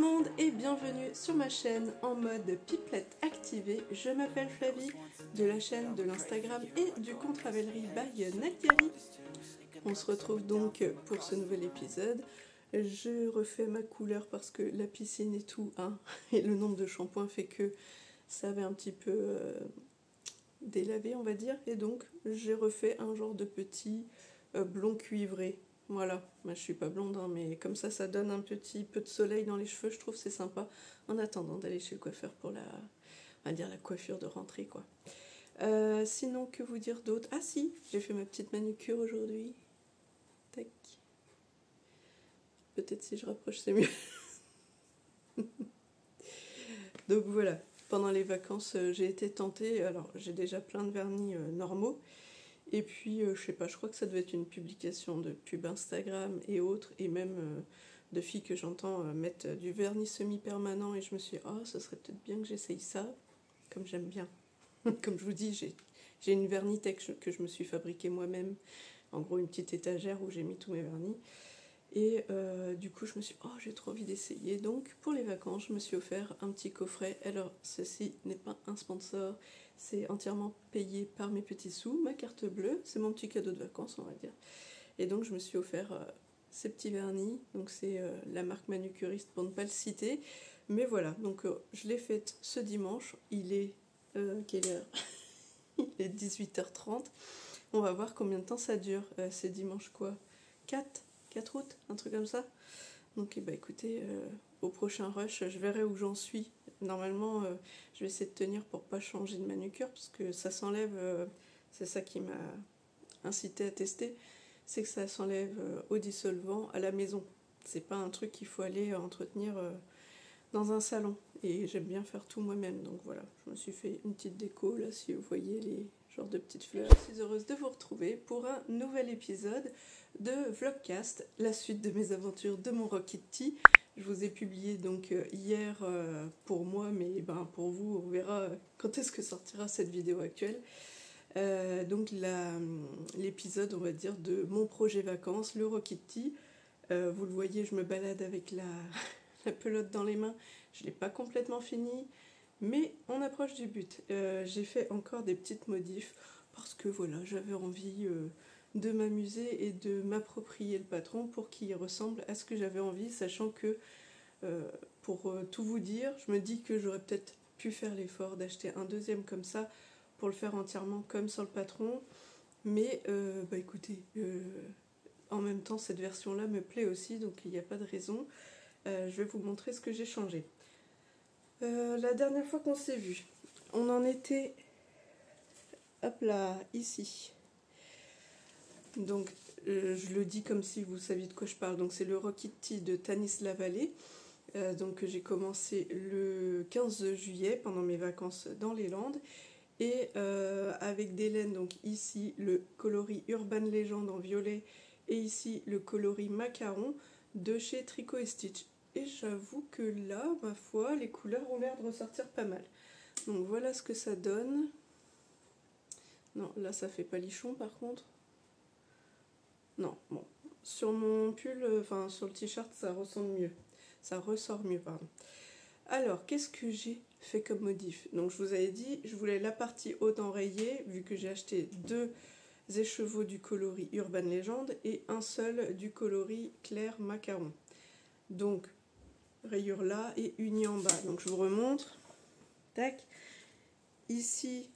le monde et bienvenue sur ma chaîne en mode pipelette activée. Je m'appelle Flavie de la chaîne de l'Instagram et du compte Ravelry by Nadiali. On se retrouve donc pour ce nouvel épisode. Je refais ma couleur parce que la piscine et tout, hein, et le nombre de shampoings fait que ça avait un petit peu délavé, on va dire. Et donc j'ai refait un genre de petit blond cuivré. Voilà, moi je suis pas blonde, hein, mais comme ça donne un petit peu de soleil dans les cheveux, je trouve c'est sympa. En attendant d'aller chez le coiffeur pour on va dire la coiffure de rentrée, quoi. Sinon, que vous dire d'autre? Ah si, j'ai fait ma petite manucure aujourd'hui. Tac. Peut-être si je rapproche, c'est mieux. Donc voilà, pendant les vacances, j'ai été tentée. Alors, j'ai déjà plein de vernis normaux. Et puis, je sais pas, je crois que ça devait être une publication de pub Instagram et autres, et même de filles que j'entends mettre du vernis semi-permanent, et je me suis dit, oh, ça serait peut-être bien que j'essaye ça, comme j'aime bien. Comme je vous dis, j'ai une Vernitech que je me suis fabriquée moi-même, en gros une petite étagère où j'ai mis tous mes vernis. Et du coup, je me suis dit, oh, j'ai trop envie d'essayer. Donc, pour les vacances, je me suis offert un petit coffret. Alors, ceci n'est pas un sponsor, c'est entièrement payé par mes petits sous. Ma carte bleue, c'est mon petit cadeau de vacances, on va dire. Et donc, je me suis offert ces petits vernis. Donc, c'est la marque manucuriste pour ne pas le citer. Mais voilà, donc je l'ai faite ce dimanche. Il est, quelle heure? Il est 18h30. On va voir combien de temps ça dure. C'est dimanche quoi? 4 août, un truc comme ça. Donc bah, écoutez, au prochain rush, je verrai où j'en suis. Normalement, je vais essayer de tenir pour pas changer de manucure, parce que ça s'enlève, c'est ça qui m'a incité à tester, c'est que ça s'enlève au dissolvant à la maison. C'est pas un truc qu'il faut aller entretenir dans un salon. Et j'aime bien faire tout moi-même, donc voilà, je me suis fait une petite déco, là, si vous voyez les genres de petites fleurs. Je suis heureuse de vous retrouver pour un nouvel épisode de Vlogcast, la suite de mes aventures de mon Rocket Tea. Je vous ai publié donc hier pour moi, mais ben, pour vous, on verra quand est-ce que sortira cette vidéo actuelle. Donc l'épisode, on va dire, de mon projet vacances, le Rocket Tea. Vous le voyez, je me balade avec la pelote dans les mains. Je ne l'ai pas complètement fini, mais on approche du but. J'ai fait encore des petites modifs parce que voilà, j'avais envie de m'amuser et de m'approprier le patron pour qu'il ressemble à ce que j'avais envie, sachant que, pour tout vous dire, je me dis que j'aurais peut-être pu faire l'effort d'acheter un deuxième comme ça pour le faire entièrement comme sur le patron, mais bah écoutez, en même temps cette version-là me plaît aussi, donc il n'y a pas de raison. Je vais vous montrer ce que j'ai changé. La dernière fois qu'on s'est vu, on en était, hop là, ici. Donc, je le dis comme si vous saviez de quoi je parle. Donc, c'est le Rocket Tea de Tanis Lavallée. Donc, j'ai commencé le 15 juillet pendant mes vacances dans les Landes. Et avec des laines, donc ici le coloris Urban Legend en violet et ici le coloris Macaron de chez Tricot & Stitch. Et j'avoue que là, ma foi, les couleurs ont l'air de ressortir pas mal. Donc voilà ce que ça donne. Non, là ça fait pas lichon par contre. Non, bon. Sur mon pull, enfin sur le t-shirt, ça ressemble mieux. Ça ressort mieux, pardon. Alors, qu'est-ce que j'ai fait comme modif? Donc je vous avais dit, je voulais la partie haute enrayée, vu que j'ai acheté 2 écheveaux du coloris Urban Legend et un seul du coloris Clair Macaron. Donc, rayure là et unie en bas. Donc je vous remontre. Tac. Ici,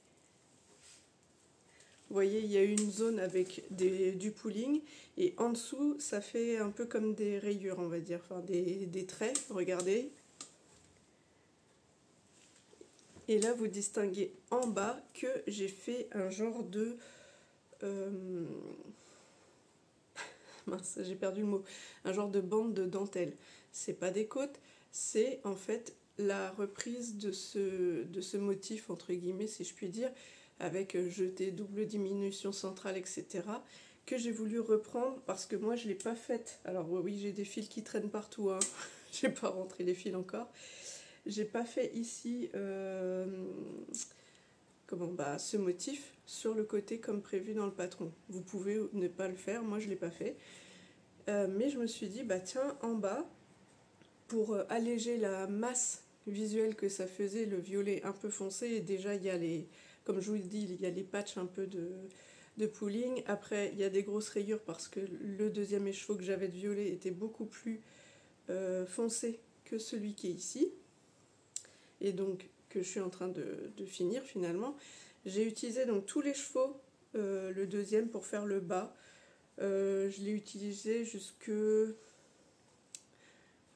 vous voyez, il y a une zone avec du pooling. Et en dessous, ça fait un peu comme des rayures, on va dire. Enfin, des traits, regardez. Et là, vous distinguez en bas que j'ai fait un genre de... mince, j'ai perdu le mot. Un genre de bande de dentelle. C'est pas des côtes, c'est en fait la reprise de ce motif, entre guillemets, si je puis dire, avec jeté, double diminution centrale, etc., que j'ai voulu reprendre parce que moi, je ne l'ai pas faite. Alors oui, j'ai des fils qui traînent partout, hein. J'ai pas rentré les fils encore. J'ai pas fait ici ce motif sur le côté comme prévu dans le patron. Vous pouvez ne pas le faire, moi je l'ai pas fait. Mais je me suis dit, bah tiens, en bas, pour alléger la masse visuelle que ça faisait, le violet un peu foncé. Et déjà, il y a les, comme je vous le dis, il y a les patchs un peu de pooling. Après, il y a des grosses rayures parce que le deuxième écheveau que j'avais de violet était beaucoup plus foncé que celui qui est ici. Et donc, que je suis en train de finir finalement. J'ai utilisé donc tous les chevaux, le deuxième, pour faire le bas. Je l'ai utilisé jusque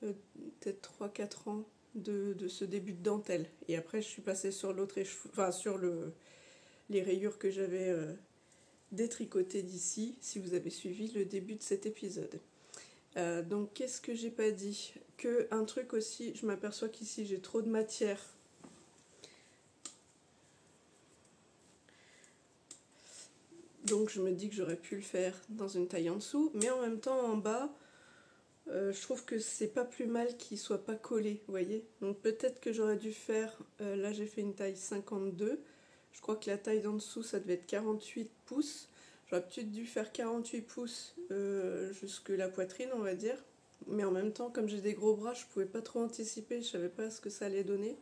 peut-être 3-4 ans de ce début de dentelle. Et après, je suis passée sur l'autre écheveau, enfin sur les rayures que j'avais détricotées d'ici, si vous avez suivi le début de cet épisode. Donc, qu'est-ce que j'ai pas dit? Que un truc aussi, je m'aperçois qu'ici j'ai trop de matière. Donc je me dis que j'aurais pu le faire dans une taille en dessous, mais en même temps en bas, je trouve que c'est pas plus mal qu'il soit pas collé, vous voyez. Donc peut-être que j'aurais dû faire, là j'ai fait une taille 52, je crois que la taille d'en dessous ça devait être 48 pouces. J'aurais peut-être dû faire 48 pouces jusque la poitrine, on va dire. Mais en même temps, comme j'ai des gros bras, je pouvais pas trop anticiper, je savais pas ce que ça allait donner.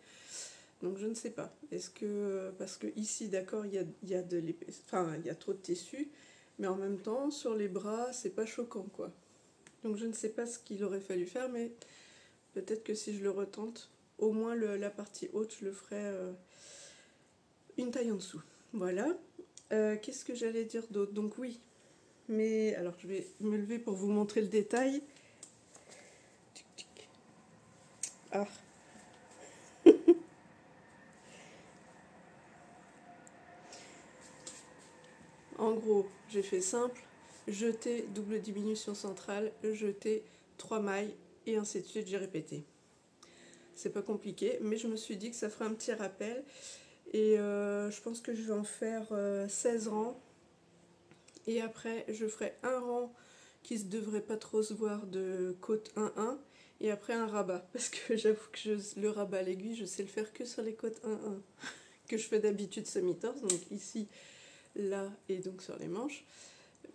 Donc je ne sais pas. Est-ce que, parce que ici, d'accord, il y a de l'épaisseur, enfin, il y a trop de tissu, mais en même temps, sur les bras, c'est pas choquant, quoi. Donc je ne sais pas ce qu'il aurait fallu faire, mais peut-être que si je le retente, au moins la partie haute, je le ferai une taille en dessous. Voilà. Qu'est-ce que j'allais dire d'autre? Donc oui, mais alors je vais me lever pour vous montrer le détail. Ah. En gros, j'ai fait simple, jeter, double diminution centrale, jeter, 3 mailles, et ainsi de suite, j'ai répété. C'est pas compliqué, mais je me suis dit que ça ferait un petit rappel, et je pense que je vais en faire 16 rangs, et après je ferai un rang qui ne devrait pas trop se voir de côte 1-1, et après un rabat, parce que j'avoue que le rabat à l'aiguille, je sais le faire que sur les côtes 1-1, que je fais d'habitude semi-torse, donc ici, là et donc sur les manches,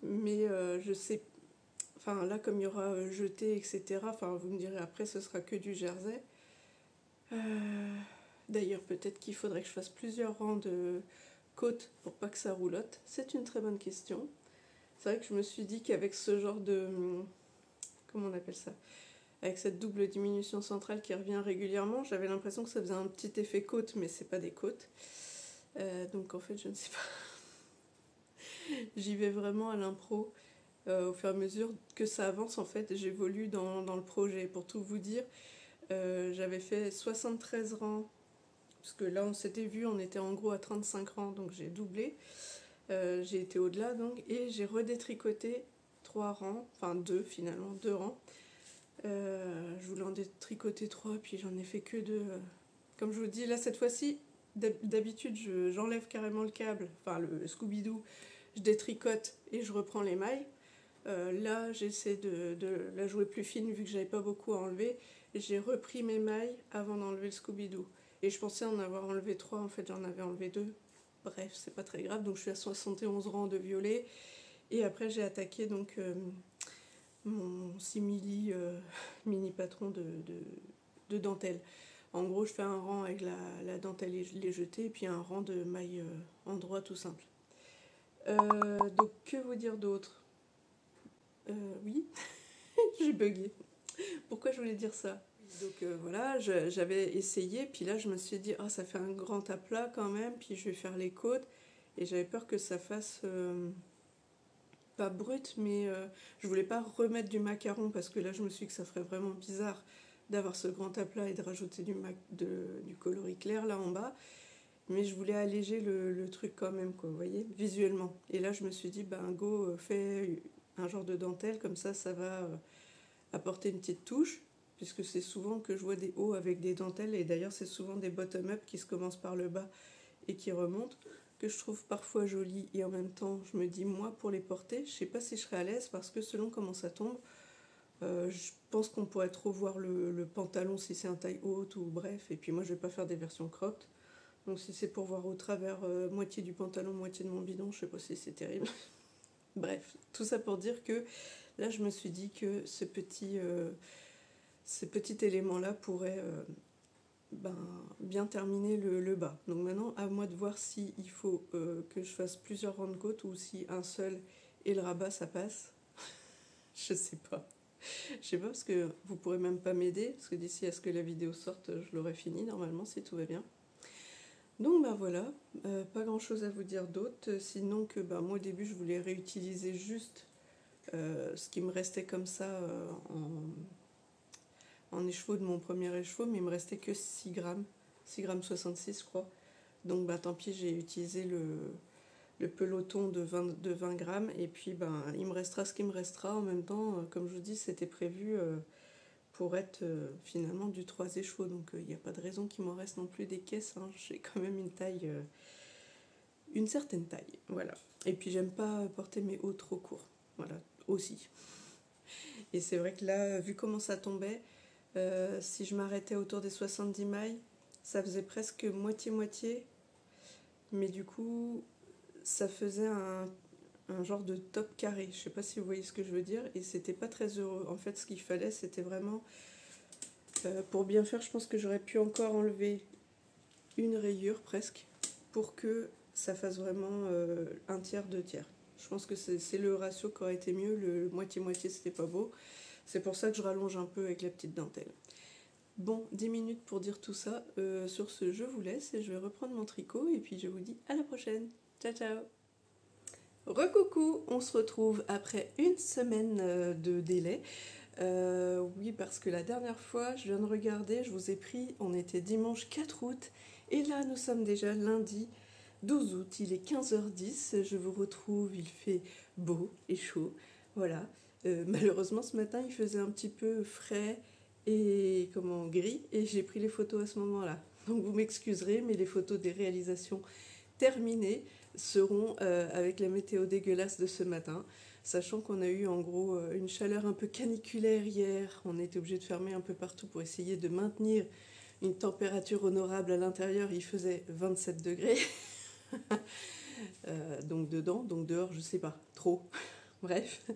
mais je sais, enfin là comme il y aura jeté etc, enfin vous me direz après ce sera que du jersey. D'ailleurs peut-être qu'il faudrait que je fasse plusieurs rangs de côtes pour pas que ça roulotte, c'est une très bonne question. C'est vrai que je me suis dit qu'avec ce genre de, comment on appelle ça, avec cette double diminution centrale qui revient régulièrement, j'avais l'impression que ça faisait un petit effet côte, mais c'est pas des côtes, donc en fait je ne sais pas. J'y vais vraiment à l'impro. Au fur et à mesure que ça avance, en fait, j'évolue dans le projet. Pour tout vous dire, j'avais fait 73 rangs, parce que là, on s'était vu, on était en gros à 35 rangs, donc j'ai doublé. J'ai été au-delà, donc, et j'ai redétricoté 3 rangs, enfin 2 finalement, 2 rangs. Je voulais en détricoter 3, puis j'en ai fait que 2. Comme je vous dis, là, cette fois-ci, d'habitude, j'enlève carrément le câble, enfin le Scooby-Doo, je détricote et je reprends les mailles. Là, j'essaie de la jouer plus fine vu que j'avais pas beaucoup à enlever. J'ai repris mes mailles avant d'enlever le Scooby-Doo. Et je pensais en avoir enlevé 3, en fait j'en avais enlevé 2. Bref, c'est pas très grave, donc je suis à 71 rangs de violet. Et après j'ai attaqué donc mon simili mini patron de dentelle. En gros, je fais un rang avec la dentelle et les jetées, et puis un rang de mailles en droit tout simple. Donc que vous dire d'autre? Oui, j'ai bugué. Pourquoi je voulais dire ça? Donc voilà, j'avais essayé, puis là je me suis dit, ah ça fait un grand aplat quand même, puis je vais faire les côtes, et j'avais peur que ça fasse, pas brut, mais je voulais pas remettre du macaron, parce que là je me suis dit que ça ferait vraiment bizarre d'avoir ce grand aplat et de rajouter du coloris clair là en bas, mais je voulais alléger le truc quand même, quoi, vous voyez, visuellement. Et là je me suis dit, ben go, fais un genre de dentelle, comme ça va apporter une petite touche, puisque c'est souvent que je vois des hauts avec des dentelles, et d'ailleurs c'est souvent des bottom-up qui se commencent par le bas et qui remontent, que je trouve parfois jolies, et en même temps je me dis, moi pour les porter, je sais pas si je serais à l'aise, parce que selon comment ça tombe, je pense qu'on pourrait trop voir le pantalon si c'est un taille haute, ou bref, et puis moi je vais pas faire des versions cropped, donc si c'est pour voir au travers moitié du pantalon, moitié de mon bidon, je sais pas si c'est terrible. Bref, tout ça pour dire que là je me suis dit que ce petit ces petits éléments-là pourraient bien terminer le bas. Donc maintenant, à moi de voir si il faut que je fasse plusieurs rangs de côte ou si un seul et le rabat ça passe. Je sais pas. Je sais pas parce que vous pourrez même pas m'aider parce que d'ici à ce que la vidéo sorte, je l'aurai fini normalement si tout va bien. Donc voilà, pas grand chose à vous dire d'autre, sinon que moi au début je voulais réutiliser juste ce qui me restait comme ça en écheveau de mon premier écheveau, mais il me restait que 6 grammes, 6 grammes 66 je crois. Donc tant pis, j'ai utilisé le peloton de 20 grammes et puis il me restera ce qui me restera. En même temps, comme je vous dis, c'était prévu pour être finalement du 3 écheveaux, donc il n'y a pas de raison qu'il m'en reste non plus des caisses, hein. J'ai quand même une taille, une certaine taille, voilà. Et puis j'aime pas porter mes hauts trop courts, voilà, aussi. Et c'est vrai que là, vu comment ça tombait, si je m'arrêtais autour des 70 mailles, ça faisait presque moitié-moitié, mais du coup, ça faisait un genre de top carré. Je sais pas si vous voyez ce que je veux dire, et c'était pas très heureux. En fait, ce qu'il fallait, c'était vraiment... pour bien faire, je pense que j'aurais pu encore enlever une rayure presque, pour que ça fasse vraiment un tiers, 2 tiers. Je pense que c'est le ratio qui aurait été mieux, le moitié-moitié, c'était pas beau. C'est pour ça que je rallonge un peu avec la petite dentelle. Bon, 10 minutes pour dire tout ça. Sur ce, je vous laisse et je vais reprendre mon tricot et puis je vous dis à la prochaine. Ciao, ciao. Recoucou, on se retrouve après une semaine de délai. Oui, parce que la dernière fois, je viens de regarder, je vous ai pris, on était dimanche 4 août et là, nous sommes déjà lundi 12 août, il est 15h10, je vous retrouve, il fait beau et chaud, voilà. Malheureusement, ce matin, il faisait un petit peu frais et gris, et j'ai pris les photos à ce moment-là. Donc vous m'excuserez, mais les photos des réalisations terminées seront avec la météo dégueulasse de ce matin, sachant qu'on a eu en gros une chaleur un peu caniculaire hier. On était obligé de fermer un peu partout pour essayer de maintenir une température honorable à l'intérieur. Il faisait 27 degrés. Donc dedans, donc dehors, je sais pas, trop. Bref.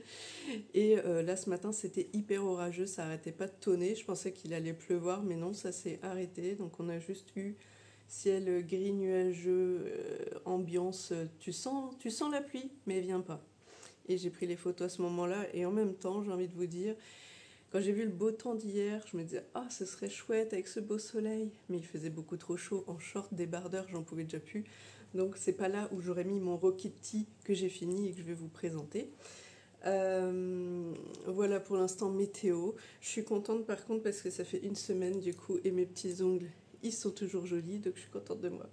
Et là, ce matin, c'était hyper orageux, ça arrêtait pas de tonner. Je pensais qu'il allait pleuvoir, mais non, ça s'est arrêté. Donc on a juste eu ciel gris, nuageux, ambiance. Tu sens la pluie, mais elle vient pas. Et j'ai pris les photos à ce moment-là. Et en même temps, j'ai envie de vous dire, quand j'ai vu le beau temps d'hier, je me disais « Ah, ce serait chouette avec ce beau soleil !» Mais il faisait beaucoup trop chaud. En short, débardeur, j'en pouvais déjà plus. Donc c'est pas là où j'aurais mis mon Rokiti que j'ai fini et que je vais vous présenter. Voilà pour l'instant météo. Je suis contente par contre parce que ça fait une semaine du coup et mes petits ongles, ils sont toujours jolis, donc je suis contente de moi.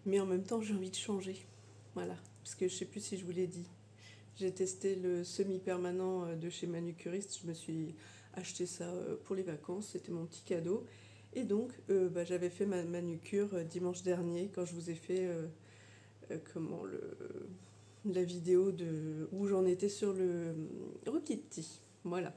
Mais en même temps, j'ai envie de changer. Voilà, parce que je sais plus si je vous l'ai dit. J'ai testé le semi-permanent de chez Manucuriste. Je me suis acheté ça pour les vacances. C'était mon petit cadeau. Et donc, j'avais fait ma manucure dimanche dernier quand je vous ai fait la vidéo où j'en étais sur le Rokiti. Voilà.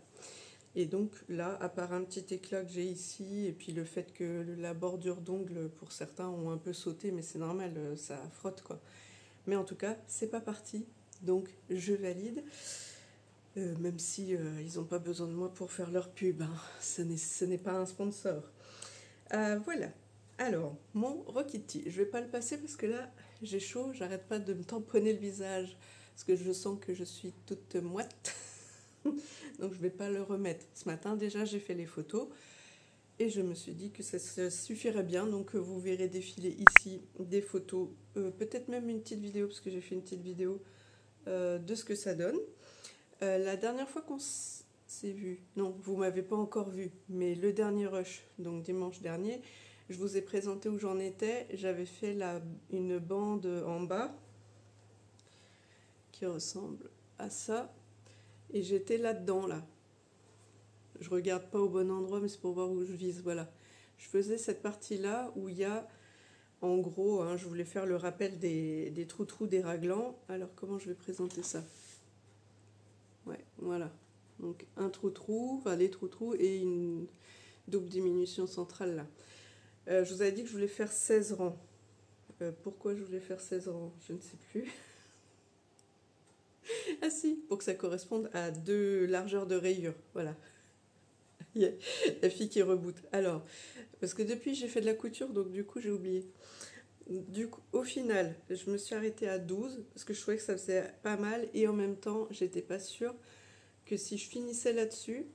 Et donc là, à part un petit éclat que j'ai ici, et puis le fait que la bordure d'ongles, pour certains, ont un peu sauté, mais c'est normal, ça frotte quoi. Mais en tout cas, c'est pas parti. Donc je valide, même si ils n'ont pas besoin de moi pour faire leur pub, hein. Ce n'est pas un sponsor. Voilà. Alors, mon Rokiti, je vais pas le passer parce que là, j'ai chaud, j'arrête pas de me tamponner le visage parce que je sens que je suis toute moite. Donc je vais pas le remettre. Ce matin déjà, j'ai fait les photos et je me suis dit que ça suffirait bien. Donc vous verrez défiler ici des photos, peut-être même une petite vidéo parce que j'ai fait une petite vidéo de ce que ça donne. La dernière fois qu'on s'est vu, non, vous m'avez pas encore vu, mais le dernier rush, donc dimanche dernier, je vous ai présenté où j'en étais. J'avais fait une bande en bas qui ressemble à ça, et j'étais là-dedans, là. Je regarde pas au bon endroit, mais c'est pour voir où je vise, voilà. Je faisais cette partie-là où il y a, en gros, hein, je voulais faire le rappel des trous-trous des raglans. Alors, comment je vais présenter ça ? Ouais, voilà. Donc, un trou-trou, enfin les trous-trous et une double diminution centrale, là. Je vous avais dit que je voulais faire 16 rangs. Pourquoi je voulais faire 16 rangs ? Je ne sais plus. Ah si, pour que ça corresponde à 2 largeurs de rayures, voilà. Il y a la fille qui reboot. Alors, parce que depuis j'ai fait de la couture, donc du coup j'ai oublié. Du coup, au final, je me suis arrêtée à 12 parce que je trouvais que ça faisait pas mal et en même temps, j'étais pas sûre que si je finissais là-dessus,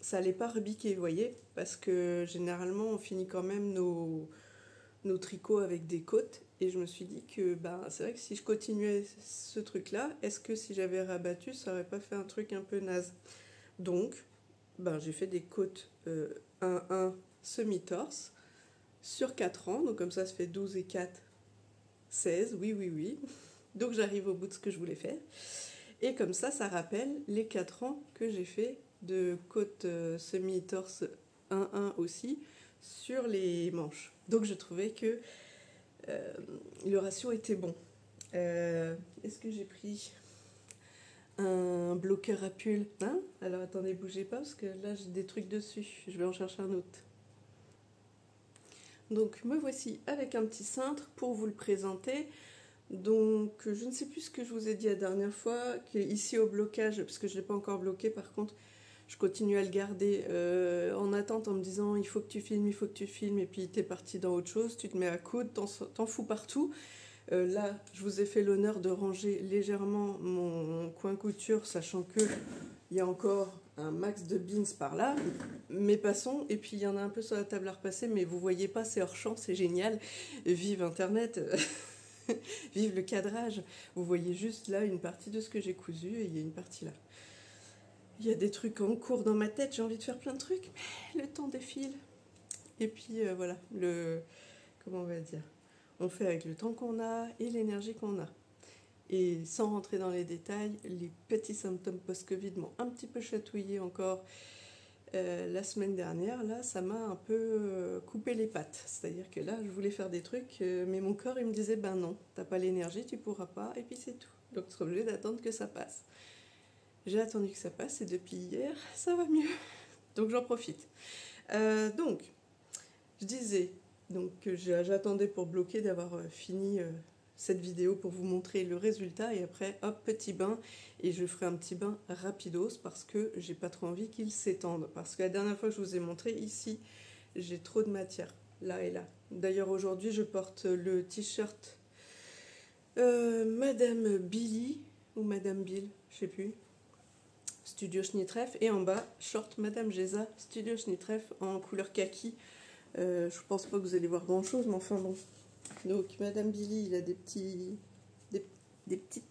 ça allait pas rebiquer, vous voyez, parce que généralement on finit quand même nos tricots avec des côtes et je me suis dit que bah, c'est vrai que si je continuais ce truc-là, est-ce que si j'avais rabattu, ça aurait pas fait un truc un peu naze? Donc, ben, j'ai fait des côtes 1-1 semi-torse sur 4 ans, donc comme ça fait 12 et 4, 16, oui, oui, oui. Donc j'arrive au bout de ce que je voulais faire. Et comme ça rappelle les 4 ans que j'ai fait de côte semi-torse 1-1 aussi sur les manches. Donc je trouvais que le ratio était bon. Est-ce que j'ai pris un bloqueur à pull, hein? Alors attendez, bougez pas parce que là j'ai des trucs dessus. Je vais en chercher un autre. Donc me voici avec un petit cintre pour vous le présenter. Donc je ne sais plus ce que je vous ai dit la dernière fois, qu'ici au blocage, parce que je ne l'ai pas encore bloqué par contre, je continue à le garder en attente en me disant il faut que tu filmes, il faut que tu filmes, et puis tu es parti dans autre chose, tu te mets à coudre, t'en fous partout. Là, je vous ai fait l'honneur de ranger légèrement mon coin couture, sachant que il y a encore un max de beans par là, mais passons. Et puis il y en a un peu sur la table à repasser, mais vous voyez pas, c'est hors champ, c'est génial. Vive Internet, vive le cadrage. Vous voyez juste là une partie de ce que j'ai cousu et il y a une partie là. Il y a des trucs en cours dans ma tête, j'ai envie de faire plein de trucs, mais le temps défile. Et puis voilà, comment on va dire, on fait avec le temps qu'on a et l'énergie qu'on a. Et sans rentrer dans les détails, les petits symptômes post-Covid m'ont un petit peu chatouillé encore la semaine dernière. Là, ça m'a un peu coupé les pattes. C'est-à-dire que là, je voulais faire des trucs, mais mon corps, il me disait, ben non, t'as pas l'énergie, tu pourras pas, et puis c'est tout. Donc, tu seras obligé d'attendre que ça passe. J'ai attendu que ça passe, et depuis hier, ça va mieux. Donc, j'en profite. Donc, je disais que j'attendais pour bloquer d'avoir fini cette vidéo pour vous montrer le résultat et après hop, petit bain, et je ferai un petit bain rapidos parce que j'ai pas trop envie qu'il s'étende, parce que la dernière fois que je vous ai montré ici j'ai trop de matière là et là. D'ailleurs aujourd'hui je porte le t-shirt Madame Billy ou Madame Bill, je sais plus, Studio Schnittreff, et en bas short Madame Geza Studio Schnittreff en couleur kaki. Je pense pas que vous allez voir grand chose, mais enfin bon. Donc Madame Billy, il a des petites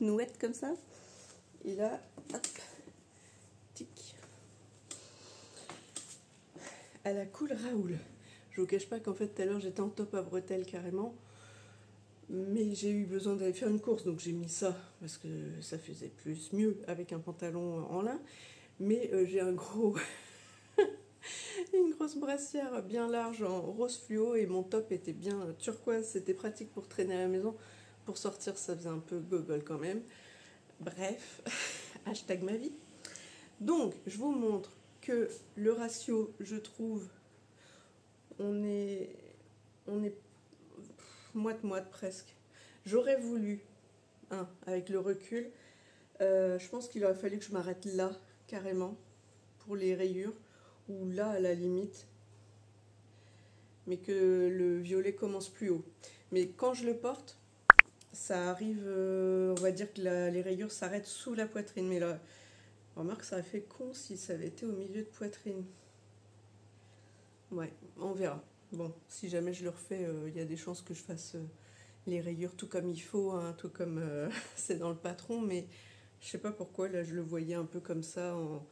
nouettes comme ça. Et là, hop, tic. À la cool Raoul. Je vous cache pas qu'en fait tout à l'heure j'étais en top à bretelles carrément. Mais j'ai eu besoin d'aller faire une course, donc j'ai mis ça parce que ça faisait mieux avec un pantalon en lin. Mais j'ai un gros... une grosse brassière bien large en rose fluo et mon top était bien turquoise, c'était pratique pour traîner à la maison. Pour sortir, ça faisait un peu gogol quand même. Bref, hashtag ma vie. Donc, je vous montre que le ratio, je trouve, on est moite-moite presque. J'aurais voulu, avec le recul, je pense qu'il aurait fallu que je m'arrête là, carrément, pour les rayures, ou là à la limite, mais que le violet commence plus haut. Mais quand je le porte, ça arrive, on va dire que les rayures s'arrêtent sous la poitrine. Mais là, remarque, ça aurait fait con si ça avait été au milieu de poitrine. Ouais, on verra. Bon, si jamais je le refais, il y a des chances que je fasse les rayures tout comme il faut, hein, tout comme c'est dans le patron, mais je sais pas pourquoi, là je le voyais un peu comme ça en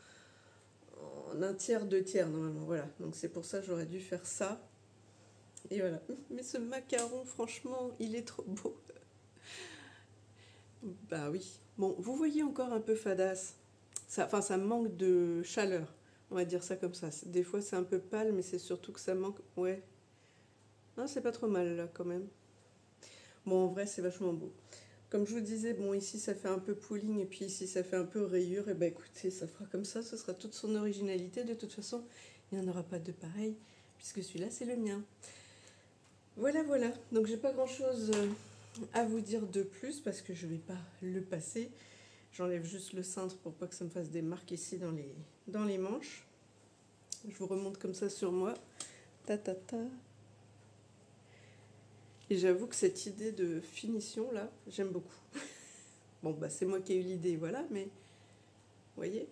un tiers, 2 tiers normalement, voilà. Donc c'est pour ça que j'aurais dû faire ça. Et voilà. Mais ce macaron, franchement, il est trop beau. Bah oui. Bon, vous voyez encore un peu fadasse. Enfin, ça manque de chaleur. On va dire ça comme ça. Des fois, c'est un peu pâle, mais c'est surtout que ça manque... Ouais. Non, c'est pas trop mal, là, quand même. Bon, en vrai, c'est vachement beau. Comme je vous disais, bon, ici, ça fait un peu pooling, et puis ici, ça fait un peu rayure. Et ben, écoutez, ça fera comme ça. Ce sera toute son originalité. De toute façon, il n'y en aura pas de pareil, puisque celui-là, c'est le mien. Voilà, voilà. Donc, j'ai pas grand-chose à vous dire de plus, parce que je vais pas le passer. J'enlève juste le cintre pour pas que ça me fasse des marques ici dans les manches. Je vous remonte comme ça sur moi. Ta ta ta. Et j'avoue que cette idée de finition là, j'aime beaucoup. Bon bah c'est moi qui ai eu l'idée, voilà, mais vous voyez,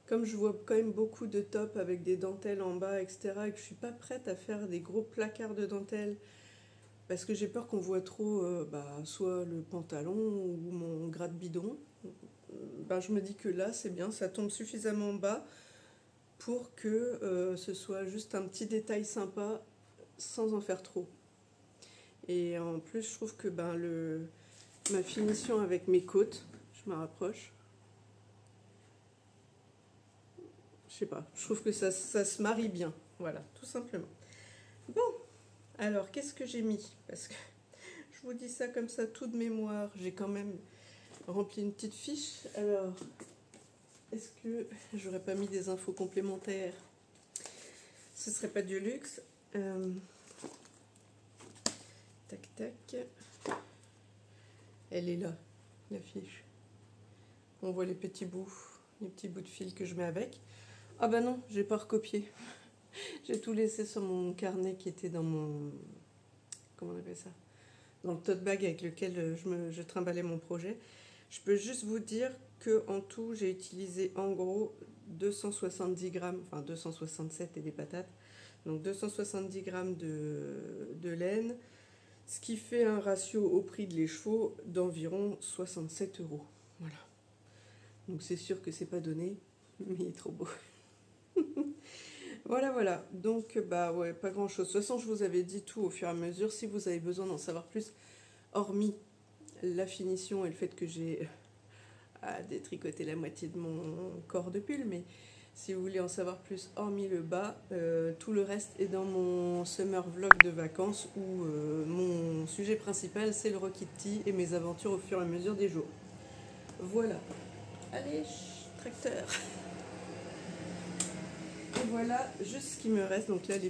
comme je vois quand même beaucoup de tops avec des dentelles en bas, etc., et que je suis pas prête à faire des gros placards de dentelle, parce que j'ai peur qu'on voit trop soit le pantalon ou mon gratte-bidon, je me dis que là c'est bien, ça tombe suffisamment bas pour que ce soit juste un petit détail sympa sans en faire trop. Et en plus, je trouve que ma finition avec mes côtes, je me rapproche. Je sais pas, je trouve que ça se marie bien. Voilà, tout simplement. Bon, alors qu'est-ce que j'ai mis? Parce que je vous dis ça comme ça, tout de mémoire. J'ai quand même rempli une petite fiche. Alors, est-ce que j'aurais pas mis des infos complémentaires? Ce serait pas du luxe. Tac, tac. Elle est là, la fiche. On voit les petits bouts de fil que je mets avec. Ah bah non, j'ai pas recopié. J'ai tout laissé sur mon carnet qui était dans mon... Comment on appelle ça? Dans le tote bag avec lequel je trimballais mon projet. Je peux juste vous dire qu'en tout, j'ai utilisé en gros 270 grammes, enfin 267 et des patates. Donc 270 grammes de laine, ce qui fait un ratio au prix de l'écheveau d'environ 67 €. Voilà. Donc c'est sûr que c'est pas donné, mais il est trop beau. Voilà. Donc ouais, pas grand chose. De toute façon, je vous avais dit tout au fur et à mesure. Si vous avez besoin d'en savoir plus, hormis la finition et le fait que j'ai détricoté la moitié de mon corps de pull, mais si vous voulez en savoir plus, hormis le bas, tout le reste est dans mon summer vlog de vacances où mon sujet principal c'est le Rokitty et mes aventures au fur et à mesure des jours. Voilà. Allez, tracteur. Et voilà, juste ce qui me reste. Donc là, les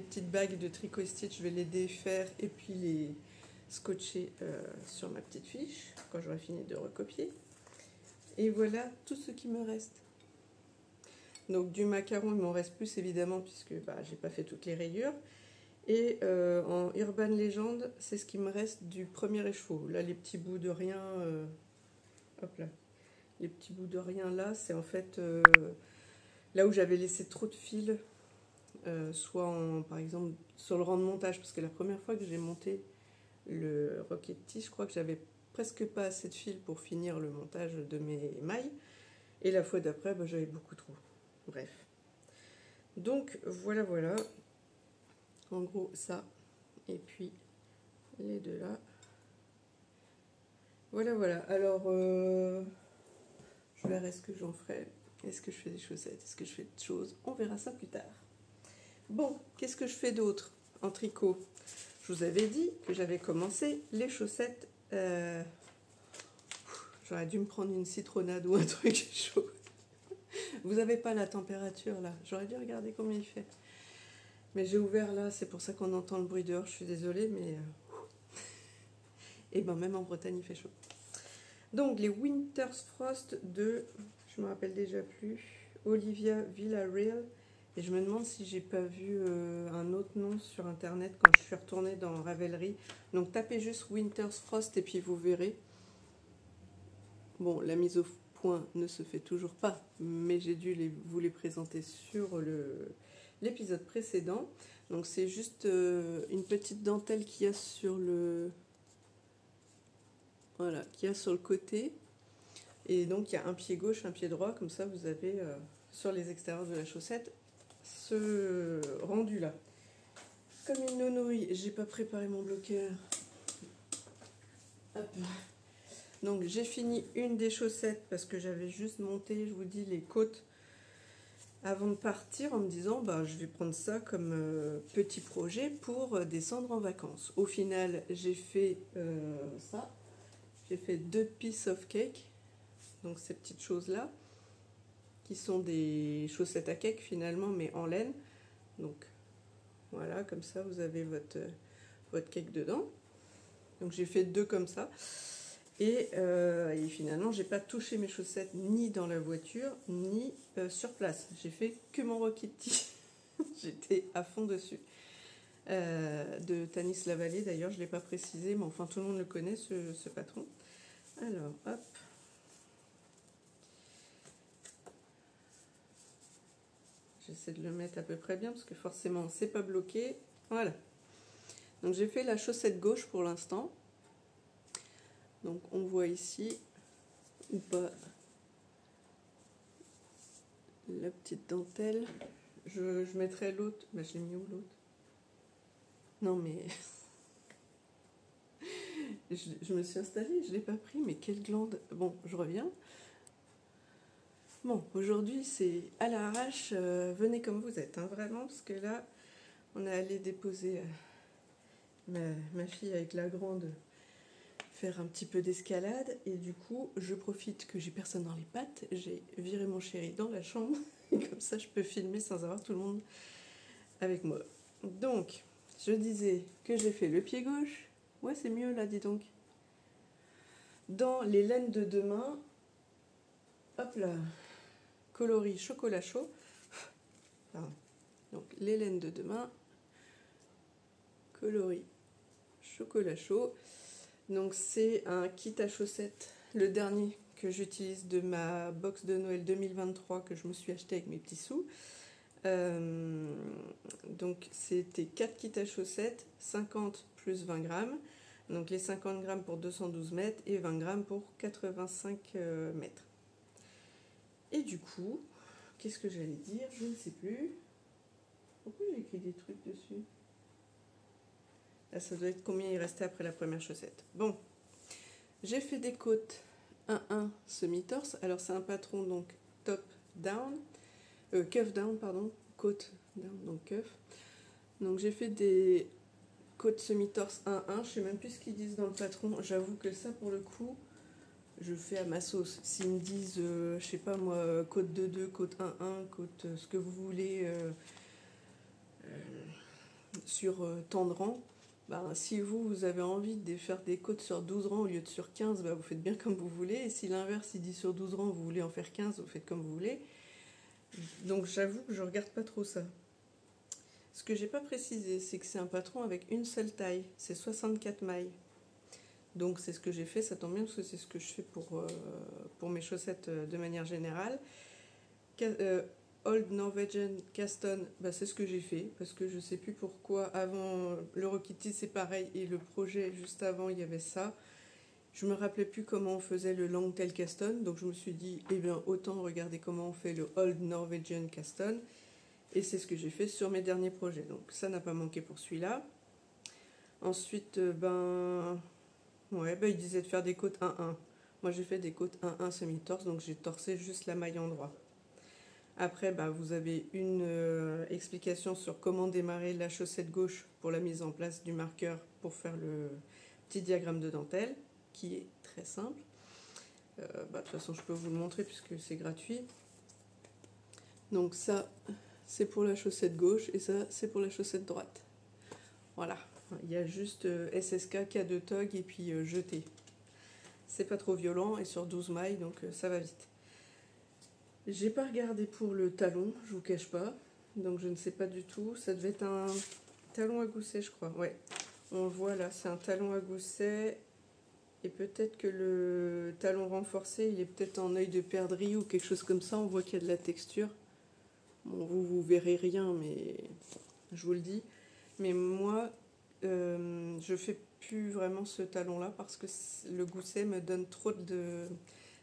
petites bagues de tricot stitch, je vais les défaire et puis les scotcher sur ma petite fiche quand j'aurai fini de recopier. Et voilà tout ce qui me reste. Donc du macaron, il m'en reste plus évidemment puisque j'ai pas fait toutes les rayures. Et en Urban Legend, c'est ce qui me reste du premier écheveau. Là, les petits bouts de rien, hop là. Les petits bouts de rien là, c'est en fait là où j'avais laissé trop de fil, soit par exemple sur le rang de montage, parce que la première fois que j'ai monté le Rokitty, je crois que j'avais presque pas assez de fil pour finir le montage de mes mailles. Et la fois d'après, j'avais beaucoup trop. Bref. Donc voilà. En gros ça. Et puis les deux là. Voilà. Alors, je verrai ce que j'en ferai. Est-ce que je fais des chaussettes? Est-ce que je fais des choses? On verra ça plus tard. Bon, qu'est-ce que je fais d'autre en tricot? Je vous avais dit que j'avais commencé les chaussettes. J'aurais dû me prendre une citronnade ou un truc chaud. Vous n'avez pas la température là. J'aurais dû regarder combien il fait. Mais j'ai ouvert là, c'est pour ça qu'on entend le bruit dehors. Je suis désolée, mais... Et même en Bretagne, il fait chaud. Donc, les Winter's Frost de... Je me rappelle déjà plus. Olivia Villarreal. Et je me demande si j'ai pas vu un autre nom sur internet quand je suis retournée dans Ravelry. Donc tapez juste Winter's Frost et puis vous verrez. Bon, la mise au point ne se fait toujours pas, mais j'ai dû vous les présenter sur l'épisode précédent. Donc c'est juste une petite dentelle qu'il y a sur le... Voilà, qu'il y a sur le côté. Et donc il y a un pied gauche, un pied droit, comme ça vous avez sur les extérieurs de la chaussette ce rendu là. Comme une nounouille, j'ai pas préparé mon bloqueur. Hop. Donc j'ai fini une des chaussettes parce que j'avais juste monté, je vous dis, les côtes avant de partir en me disant je vais prendre ça comme petit projet pour descendre en vacances. Au final j'ai fait ça. J'ai fait 2 pieces of cake, donc ces petites choses là qui sont des chaussettes à cake finalement mais en laine. Donc voilà, comme ça vous avez votre cake dedans. Donc j'ai fait 2 comme ça. Et finalement, j'ai pas touché mes chaussettes ni dans la voiture, ni sur place. J'ai fait que mon Rokiti. J'étais à fond dessus. De Tanis Lavallée, d'ailleurs, je ne l'ai pas précisé, mais enfin, tout le monde le connaît, ce patron. Alors, hop. J'essaie de le mettre à peu près bien, parce que forcément, c'est pas bloqué. Voilà. Donc, j'ai fait la chaussette gauche pour l'instant. Donc on voit ici, ou pas, la petite dentelle. Je mettrai l'autre. Bah, je l'ai mis où l'autre? Non mais... je me suis installée, je ne l'ai pas pris, mais quelle glande. Bon, je reviens. Bon, aujourd'hui c'est à l'arrache, venez comme vous êtes, hein, vraiment, parce que là, on est allé déposer ma fille avec la grande, faire un petit peu d'escalade, et du coup je profite que j'ai personne dans les pattes, j'ai viré mon chéri dans la chambre, et comme ça je peux filmer sans avoir tout le monde avec moi. Donc je disais que j'ai fait le pied gauche. Ouais, c'est mieux là, dis donc. Dans les laines de demain, hop là, coloris chocolat chaud. Pardon. Donc les laines de demain, coloris chocolat chaud. Donc c'est un kit à chaussettes, le dernier que j'utilise de ma box de Noël 2023 que je me suis acheté avec mes petits sous. Donc c'était 4 kits à chaussettes, 50 plus 20 grammes. Donc les 50 grammes pour 212 mètres et 20 grammes pour 85 mètres. Et du coup, qu'est-ce que j'allais dire? Je ne sais plus. Pourquoi j'ai écrit des trucs dessus? Là, ça doit être combien il restait après la première chaussette. Bon, j'ai fait des côtes 1-1 semi-torse. Alors, c'est un patron donc top down, cuff down, pardon, côte down, donc cuff. Donc, j'ai fait des côtes semi-torse 1-1. Je ne sais même plus ce qu'ils disent dans le patron. J'avoue que ça, pour le coup, je fais à ma sauce. S'ils me disent, je sais pas moi, côte 2-2, côte 1-1, côte ce que vous voulez sur tant de rangs. Ben, si vous avez envie de faire des côtes sur 12 rangs au lieu de sur 15, ben, vous faites bien comme vous voulez. Et si l'inverse, il dit sur 12 rangs, vous voulez en faire 15, vous faites comme vous voulez. Donc j'avoue que je regarde pas trop ça. Ce que j'ai pas précisé, c'est que c'est un patron avec une seule taille. C'est 64 mailles. Donc c'est ce que j'ai fait, ça tombe bien parce que c'est ce que je fais pour mes chaussettes de manière générale. Old Norwegian Caston, bah c'est ce que j'ai fait, parce que je sais plus pourquoi, avant le Rokiti c'est pareil, et le projet juste avant il y avait ça. Je me rappelais plus comment on faisait le Longtail Caston, donc je me suis dit, eh bien autant regarder comment on fait le Old Norwegian Caston, et c'est ce que j'ai fait sur mes derniers projets, donc ça n'a pas manqué pour celui-là. Ensuite, il disait de faire des côtes 1-1. Moi j'ai fait des côtes 1-1 semi-torse, donc j'ai torsé juste la maille endroit. Après, vous avez une explication sur comment démarrer la chaussette gauche pour la mise en place du marqueur pour faire le petit diagramme de dentelle, qui est très simple. De toute façon, je peux vous le montrer puisque c'est gratuit. Donc ça, c'est pour la chaussette gauche et ça, c'est pour la chaussette droite. Voilà, il y a juste SSK, K2 TOG et puis jeté. C'est pas trop violent et sur 12 mailles, donc ça va vite. J'ai pas regardé pour le talon, je vous cache pas, donc je ne sais pas du tout. Ça devait être un talon à gousset, je crois. Ouais, on le voit là, c'est un talon à gousset. Et peut-être que le talon renforcé, il est peut-être en œil de perdrix ou quelque chose comme ça. On voit qu'il y a de la texture. Bon, vous verrez rien, mais je vous le dis. Mais moi, je fais plus vraiment ce talon-là parce que le gousset me donne trop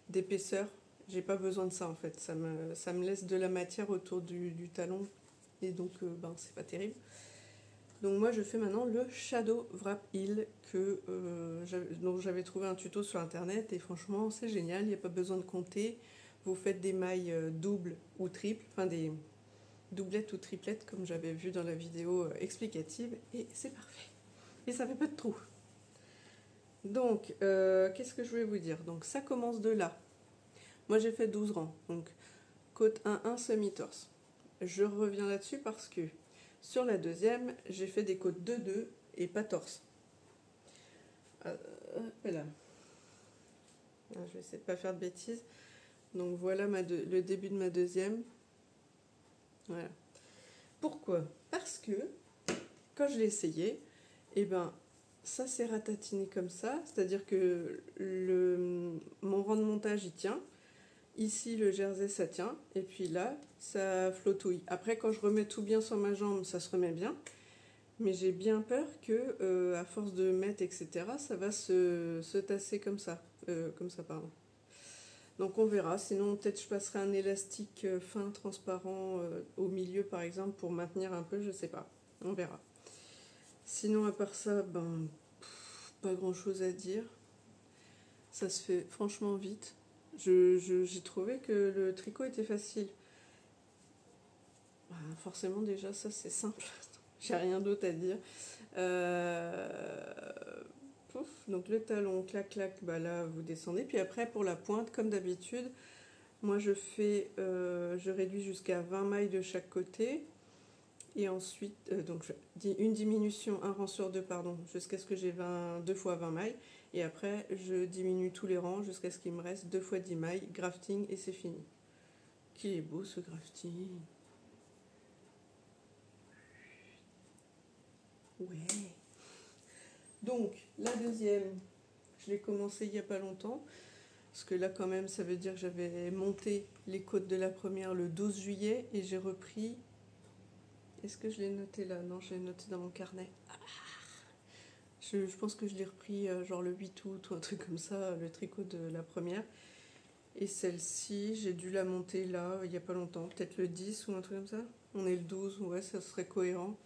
d'épaisseur. J'ai pas besoin de ça en fait, ça me laisse de la matière autour du talon et donc c'est pas terrible. Donc moi je fais maintenant le Shadow Wrap Heel dont j'avais trouvé un tuto sur internet et franchement c'est génial, il n'y a pas besoin de compter. Vous faites des mailles doubles ou triples, enfin des doublettes ou triplettes comme j'avais vu dans la vidéo explicative et c'est parfait. Et ça fait pas de trous. Donc qu'est-ce que je voulais vous dire? Donc ça commence de là. Moi j'ai fait 12 rangs, donc côte 1-1 semi-torse. Je reviens là-dessus parce que sur la deuxième, j'ai fait des côtes 2-2 et pas torse. Voilà. Je vais essayer de pas faire de bêtises. Donc voilà le début de ma deuxième. Voilà. Pourquoi? Parce que quand je l'ai essayé, eh ben, ça s'est ratatiné comme ça, c'est-à-dire que mon rang de montage il tient, ici le jersey ça tient, et puis là ça flottouille. Après quand je remets tout bien sur ma jambe, ça se remet bien, mais j'ai bien peur que à force de mettre etc, ça va se tasser comme ça pardon. Donc on verra, sinon peut-être je passerai un élastique fin transparent au milieu par exemple pour maintenir un peu, je sais pas, on verra. Sinon à part ça, pas grand chose à dire, ça se fait franchement vite. J'ai trouvé que le tricot était facile. Forcément déjà ça c'est simple, j'ai rien d'autre à dire. Donc le talon, clac clac, là vous descendez, puis après pour la pointe comme d'habitude, moi je réduis jusqu'à 20 mailles de chaque côté. Et ensuite, donc une diminution, un rang sur deux, pardon, jusqu'à ce que j'ai 2 fois 20 mailles. Et après, je diminue tous les rangs jusqu'à ce qu'il me reste 2 fois 10 mailles, grafting, et c'est fini. Qu'il est beau ce grafting. Ouais. Donc, la deuxième, je l'ai commencé il n'y a pas longtemps. Parce que là, quand même, ça veut dire que j'avais monté les côtes de la première le 12 juillet et j'ai repris. Est-ce que je l'ai noté là? Non, je l'ai noté dans mon carnet. Je pense que je l'ai repris genre le 8 août ou un truc comme ça, le tricot de la première. Et celle-ci, j'ai dû la monter là, il n'y a pas longtemps, peut-être le 10 ou un truc comme ça. On est le 12, ouais, ça serait cohérent.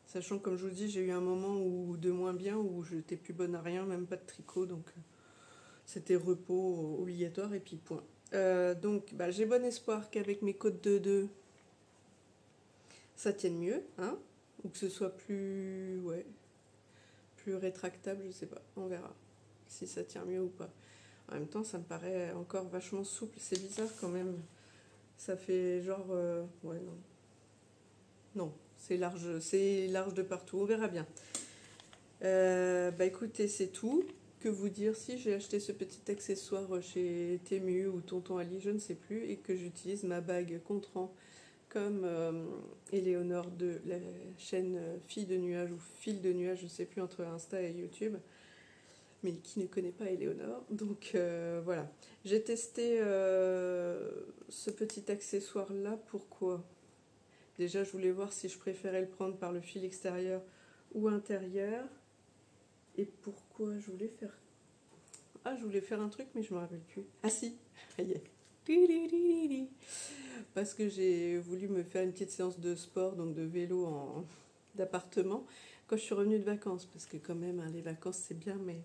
Sachant que, comme je vous dis, j'ai eu un moment de moins bien où je n'étais plus bonne à rien, même pas de tricot, donc c'était repos obligatoire et puis point. Donc j'ai bon espoir qu'avec mes côtes de 2, ça tienne mieux, hein, ou que ce soit plus rétractable, je sais pas, on verra si ça tient mieux ou pas. En même temps, ça me paraît encore vachement souple, c'est bizarre quand même. Ça fait genre, ouais, non. Non, c'est large de partout, on verra bien. Écoutez, c'est tout. Que vous dire, si j'ai acheté ce petit accessoire chez Temu ou Tonton Ali, je ne sais plus, et que j'utilise ma bague Contran comme Éléonore de la chaîne Fille de Nuage ou Fil de Nuage, je ne sais plus, entre Insta et YouTube, mais qui ne connaît pas Éléonore. Donc voilà, j'ai testé ce petit accessoire là. Pourquoi? Déjà, je voulais voir si je préférais le prendre par le fil extérieur ou intérieur. Et pourquoi je voulais faire... je voulais faire un truc, mais je me rappelle plus. Ah si, ça y est. Parce que j'ai voulu me faire une petite séance de sport, donc de vélo d'appartement, quand je suis revenue de vacances. Parce que quand même, les vacances, c'est bien, mais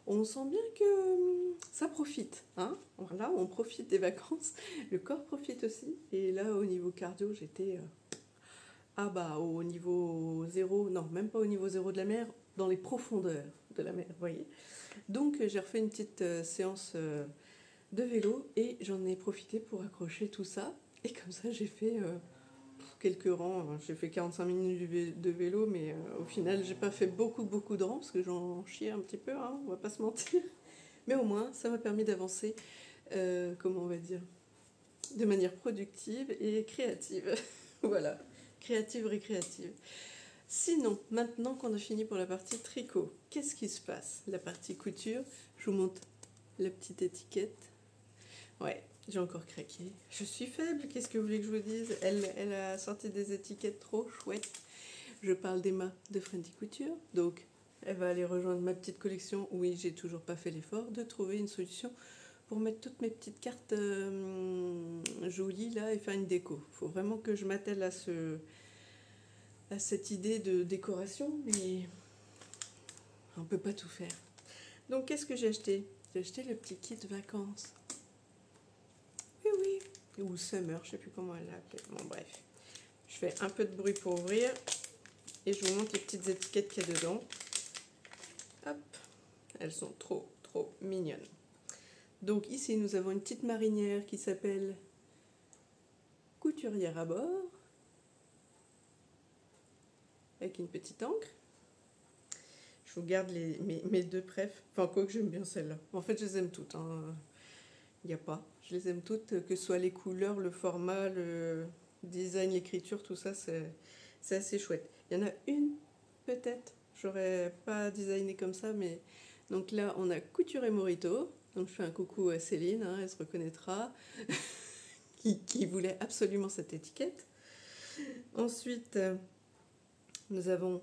on sent bien que ça profite. Hein, voilà, on profite des vacances. Le corps profite aussi. Et là, au niveau cardio, j'étais... au niveau zéro, non, même pas au niveau zéro de la mer, dans les profondeurs de la mer, vous voyez. Donc j'ai refait une petite séance de vélo et j'en ai profité pour accrocher tout ça. Et comme ça, j'ai fait quelques rangs. J'ai fait 45 minutes de vélo, mais au final, j'ai pas fait beaucoup de rangs parce que j'en chiais un petit peu, hein, on va pas se mentir. Mais au moins, ça m'a permis d'avancer, comment on va dire, de manière productive et créative. Voilà, créative, récréative. Sinon, maintenant qu'on a fini pour la partie tricot, qu'est-ce qui se passe? La partie couture, je vous montre la petite étiquette. Ouais, j'ai encore craqué. Je suis faible, qu'est-ce que vous voulez que je vous dise? Elle a sorti des étiquettes trop chouettes. Je parle d'Emma de Friendly Couture, donc elle va aller rejoindre ma petite collection. Oui, j'ai toujours pas fait l'effort de trouver une solution pour mettre toutes mes petites cartes jolies là et faire une déco. Il faut vraiment que je m'attelle à cette idée de décoration, mais on peut pas tout faire. Donc qu'est-ce que j'ai acheté? J'ai acheté le petit kit vacances. Oui, ou summer, je sais plus comment elle l'a appelé. Bon bref, je fais un peu de bruit pour ouvrir et je vous montre les petites étiquettes qu'il y a dedans. Hop, elles sont trop mignonnes. Donc ici nous avons une petite marinière qui s'appelle Couturière à bord, avec une petite encre. Je vous garde mes deux préf. Enfin, quoi que j'aime bien celle-là. En fait, je les aime toutes. Hein. il n'y a pas. Je les aime toutes, que ce soit les couleurs, le format, le design, l'écriture, tout ça, c'est assez chouette. Il y en a une, peut-être, j'aurais pas designé comme ça, mais donc là, on a Couture et Morito. Donc je fais un coucou à Céline, hein, elle se reconnaîtra, qui voulait absolument cette étiquette. Ensuite, nous avons,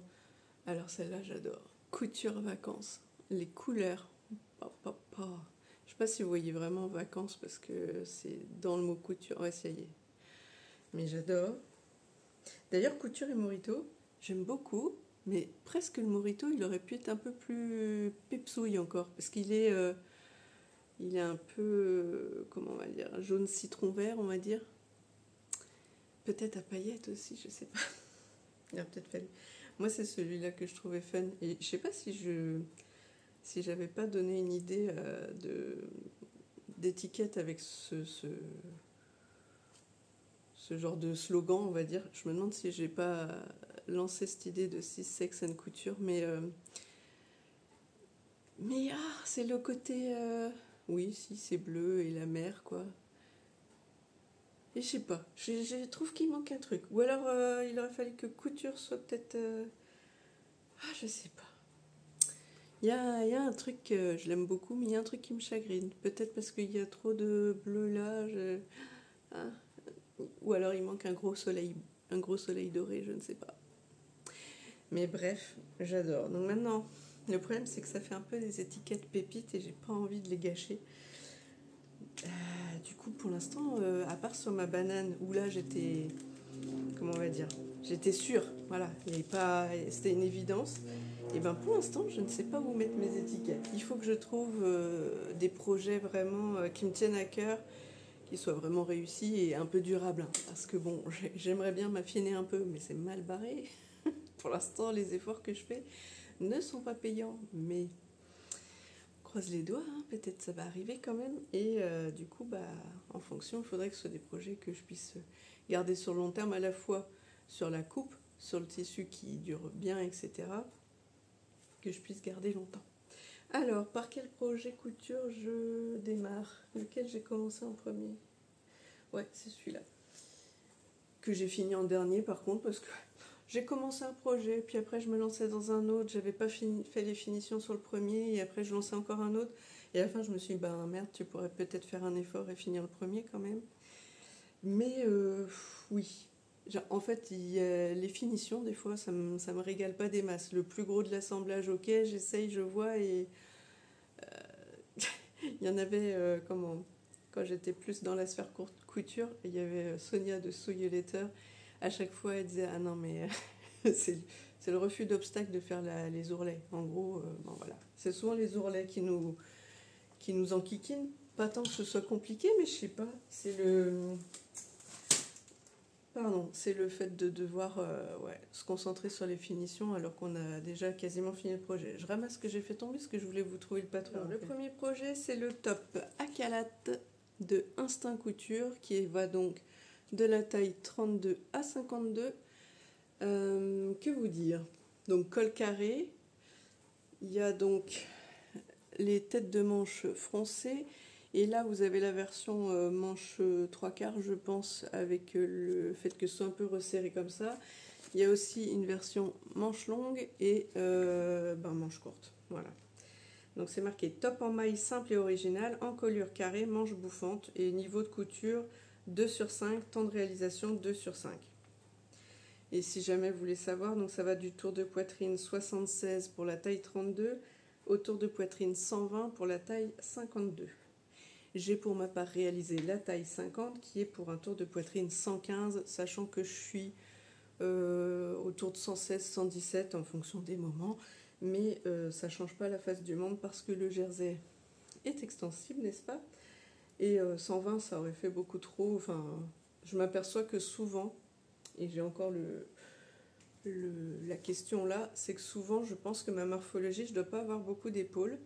alors celle-là j'adore, Couture Vacances. Les couleurs, je sais pas si vous voyez vraiment vacances parce que c'est dans le mot couture, ouais ça y est. Mais j'adore. D'ailleurs Couture et Morito, j'aime beaucoup, mais presque le Morito il aurait pu être un peu plus pepsouille encore, parce il est un peu, comment on va dire, jaune citron vert on va dire. Peut-être à paillettes aussi, je sais pas. Il a peut-être fallu. Moi, c'est celui-là que je trouvais fun. Et je sais pas si j'avais pas donné une idée d'étiquette avec ce genre de slogan, on va dire. Je me demande si j'ai pas lancé cette idée de Cis Sex and Couture, mais c'est le côté, oui, si c'est bleu et la mer, quoi. Et je sais pas, je trouve qu'il manque un truc. Ou alors il aurait fallu que couture soit peut-être... je sais pas. Il y a un truc, je l'aime beaucoup, mais il y a un truc qui me chagrine. Peut-être parce qu'il y a trop de bleu là. Ah. Ou alors il manque un gros soleil doré, je ne sais pas. Mais bref, j'adore. Donc maintenant, le problème c'est que ça fait un peu des étiquettes pépites et j'ai pas envie de les gâcher. Du coup, pour l'instant, à part sur ma banane, où là j'étais, comment on va dire, j'étais sûre, voilà, il y avait pas, c'était une évidence. Et ben pour l'instant, je ne sais pas où mettre mes étiquettes. Il faut que je trouve des projets vraiment qui me tiennent à cœur, qui soient vraiment réussis et un peu durables. Hein, parce que bon, j'aimerais bien m'affiner un peu, mais c'est mal barré. Pour l'instant, les efforts que je fais ne sont pas payants, mais croise les doigts, hein, peut-être ça va arriver quand même. Et du coup, en fonction, il faudrait que ce soit des projets que je puisse garder sur le long terme, à la fois sur la coupe, sur le tissu qui dure bien, etc., que je puisse garder longtemps. Alors, par quel projet couture je démarre? Lequel j'ai commencé en premier? Ouais, c'est celui-là. Que j'ai fini en dernier, par contre, parce que j'ai commencé un projet, puis après je me lançais dans un autre, j'avais pas fait les finitions sur le premier, et après je lançais encore un autre. Et à la fin, je me suis dit, merde, tu pourrais peut-être faire un effort et finir le premier quand même. Mais oui. En fait, les finitions, des fois, ça me régale pas des masses. Le plus gros de l'assemblage, ok, j'essaye, je vois, et il y en avait, quand j'étais plus dans la sphère couture, il y avait Sonia de So You Later. À chaque fois, elle disait, ah non, mais c'est le refus d'obstacle de faire les ourlets. En gros, voilà. C'est souvent les ourlets qui nous enquiquinent. Pas tant que ce soit compliqué, mais je sais pas. C'est le fait de devoir se concentrer sur les finitions alors qu'on a déjà quasiment fini le projet. Je ramasse ce que j'ai fait tomber parce que je voulais vous trouver le patron. Alors, le premier projet, c'est le top Akalat de Instinct Couture qui va donc de la taille 32 à 52. Que vous dire? Donc col carré. Il y a donc les têtes de manche froncées. Et là, vous avez la version manche 3/4, je pense, avec le fait que ce soit un peu resserré comme ça. Il y a aussi une version manche longue et manche courte. Voilà. Donc c'est marqué top en maille simple et original, encolure carrée, manche bouffante et niveau de couture 2/5, temps de réalisation 2/5. Et si jamais vous voulez savoir, donc ça va du tour de poitrine 76 pour la taille 32 au tour de poitrine 120 pour la taille 52. J'ai pour ma part réalisé la taille 50 qui est pour un tour de poitrine 115, sachant que je suis autour de 116-117 en fonction des moments. Mais ça ne change pas la face du monde parce que le jersey est extensible, n'est-ce pas? Et 120, ça aurait fait beaucoup trop. Enfin, je m'aperçois que souvent, et j'ai encore la question là, c'est que souvent je pense que ma morphologie, je ne dois pas avoir beaucoup d'épaules.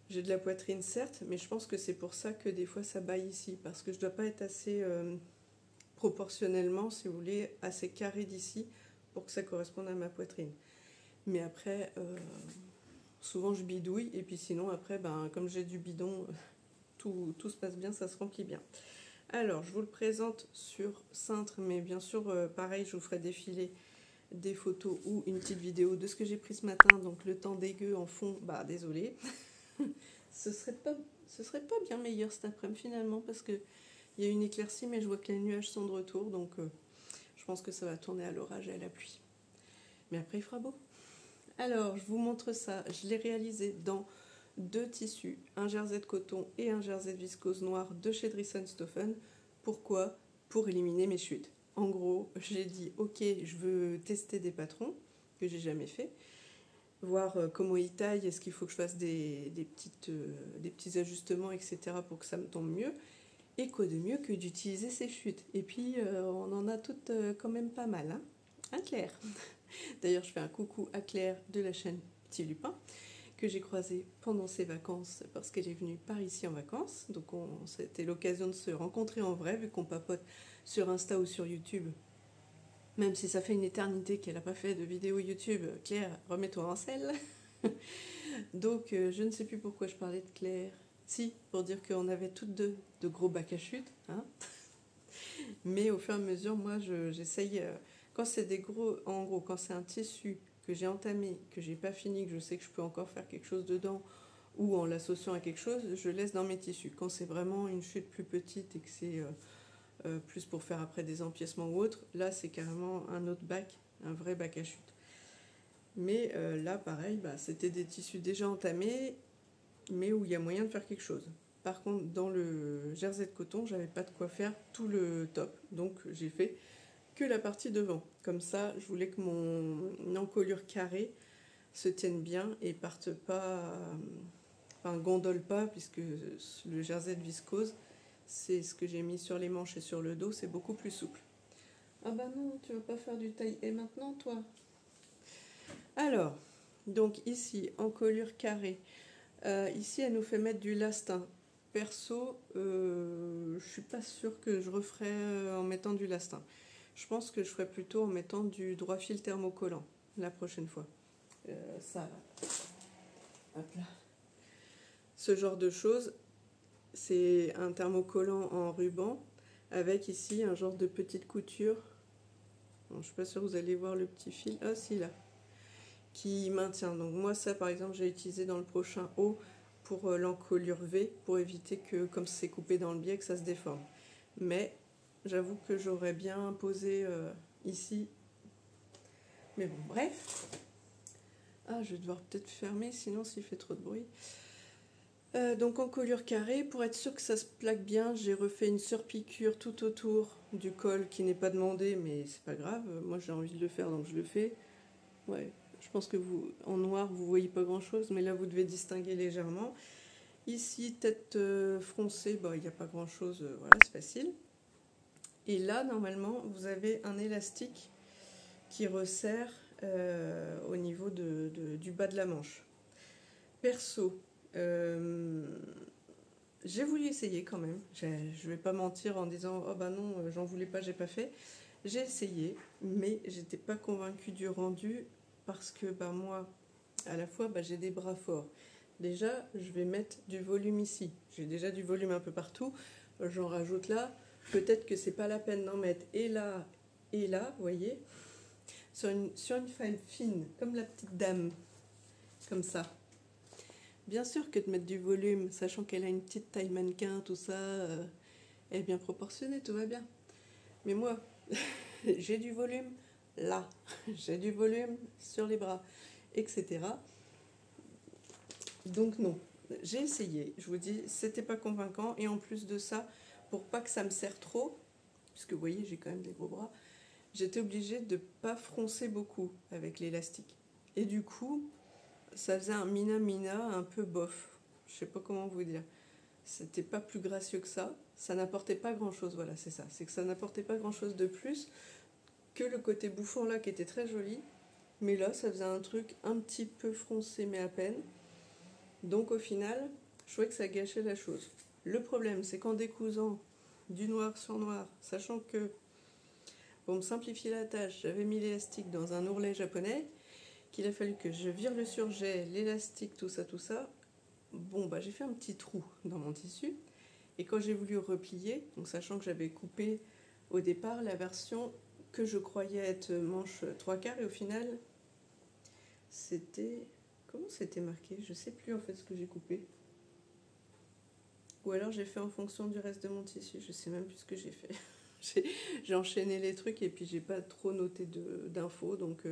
J'ai de la poitrine certes, mais je pense que c'est pour ça que des fois ça baille ici, parce que je ne dois pas être assez proportionnellement, si vous voulez, assez carré d'ici pour que ça corresponde à ma poitrine. Mais après, souvent je bidouille, et puis sinon après, comme j'ai du bidon tout se passe bien, ça se remplit bien. Alors, je vous le présente sur cintre, mais bien sûr, pareil, je vous ferai défiler des photos ou une petite vidéo de ce que j'ai pris ce matin. Donc, le temps dégueu en fond, bah désolé. ce serait pas bien meilleur cet après-midi finalement, parce qu'il y a une éclaircie, mais je vois que les nuages sont de retour, donc je pense que ça va tourner à l'orage et à la pluie. Mais après, il fera beau. Alors, je vous montre ça. Je l'ai réalisé dans 2 tissus, un jersey de coton et un jersey de viscose noir de chez Dresden-Stoffen. Pourquoi? Pour éliminer mes chutes. En gros, j'ai dit, ok, je veux tester des patrons que j'ai jamais fait, voir comment ils taillent, est-ce qu'il faut que je fasse des petits ajustements, etc. pour que ça me tombe mieux. Et quoi de mieux que d'utiliser ces chutes. Et puis, on en a toutes quand même pas mal, hein, Claire. D'ailleurs, je fais un coucou à Claire de la chaîne Petit Lupin, que j'ai croisée pendant ses vacances, parce qu'elle est venue par ici en vacances. Donc, c'était l'occasion de se rencontrer en vrai, vu qu'on papote sur Insta ou sur YouTube. Même si ça fait une éternité qu'elle n'a pas fait de vidéo YouTube, Claire, remets-toi en selle. Donc, je ne sais plus pourquoi je parlais de Claire. Si, pour dire qu'on avait toutes deux de gros bacs à chute, hein. Mais au fur et à mesure, moi, j'essaye... quand c'est des gros... En gros, quand c'est un tissu que j'ai entamé, que j'ai pas fini, que je sais que je peux encore faire quelque chose dedans, ou en l'associant à quelque chose, je laisse dans mes tissus. Quand c'est vraiment une chute plus petite et que c'est plus pour faire après des empiècements ou autre, là, c'est carrément un autre bac, un vrai bac à chute. Mais là, pareil, bah, c'était des tissus déjà entamés, mais où il y a moyen de faire quelque chose. Par contre, dans le jersey de coton, j'avais pas de quoi faire tout le top, donc j'ai fait que la partie devant. Comme ça, je voulais que mon encolure carrée se tienne bien et parte pas, enfin gondole pas, puisque le jersey de viscose, c'est ce que j'ai mis sur les manches et sur le dos, c'est beaucoup plus souple. Ah bah non, tu vas pas faire du taille et maintenant, toi. Alors, donc ici, encolure carrée. Ici, elle nous fait mettre du lastin. Perso, je suis pas sûre que je referai en mettant du lastin. Je pense que je ferai plutôt en mettant du droit fil thermocollant la prochaine fois. Ça, hop là. Ce genre de choses, c'est un thermocollant en ruban avec ici un genre de petite couture. Bon, je suis pas sûre que vous allez voir le petit fil. Ah si, là. Qui maintient. Donc moi, ça, par exemple, j'ai utilisé dans le prochain haut pour l'encolure V, pour éviter que, comme c'est coupé dans le biais, que ça se déforme. Mais j'avoue que j'aurais bien posé ici. Mais bon, bref. Ah, je vais devoir peut-être fermer, sinon s'il fait trop de bruit. Donc encolure carrée, pour être sûr que ça se plaque bien, j'ai refait une surpiqûre tout autour du col qui n'est pas demandé, mais c'est pas grave. Moi, j'ai envie de le faire, donc je le fais. Ouais. Je pense que vous, en noir, vous voyez pas grand-chose, mais là, vous devez distinguer légèrement. Ici, tête froncée, il n'y a pas grand-chose, voilà, c'est facile. Et là, normalement, vous avez un élastique qui resserre au niveau du bas de la manche. Perso, j'ai voulu essayer quand même. Je ne vais pas mentir en disant « Oh bah non, j'en voulais pas, j'ai pas fait ». J'ai essayé, mais j'étais pas convaincue du rendu parce que moi, à la fois, j'ai des bras forts. Déjà, je vais mettre du volume ici. J'ai déjà du volume un peu partout. J'en rajoute là. Peut-être que c'est pas la peine d'en mettre et là, vous voyez, sur une femme fine, comme la petite dame, comme ça. Bien sûr que de mettre du volume, sachant qu'elle a une petite taille mannequin, tout ça, elle est bien proportionnée, tout va bien. Mais moi, j'ai du volume là, j'ai du volume sur les bras, etc. Donc non, j'ai essayé, je vous dis, c'était pas convaincant. Et en plus de ça, pour pas que ça me serre trop, puisque vous voyez, j'ai quand même des gros bras, j'étais obligée de pas froncer beaucoup avec l'élastique. Et du coup, ça faisait un mina-mina un peu bof. Je sais pas comment vous dire. C'était pas plus gracieux que ça. Ça n'apportait pas grand-chose, voilà, c'est ça. C'est que ça n'apportait pas grand-chose de plus que le côté bouffant là qui était très joli. Mais là, ça faisait un truc un petit peu froncé, mais à peine. Donc au final, je trouvais que ça gâchait la chose. Le problème, c'est qu'en décousant du noir sur noir, sachant que pour me simplifier la tâche, j'avais mis l'élastique dans un ourlet japonais, qu'il a fallu que je vire le surjet, l'élastique, tout ça. Bon, j'ai fait un petit trou dans mon tissu. Et quand j'ai voulu replier, donc sachant que j'avais coupé au départ la version que je croyais être manche 3/4, et au final, c'était... Comment c'était marqué? Je sais plus en fait ce que j'ai coupé. Ou alors j'ai fait en fonction du reste de mon tissu, je sais même plus ce que j'ai fait. J'ai enchaîné les trucs et puis j'ai pas trop noté d'infos, donc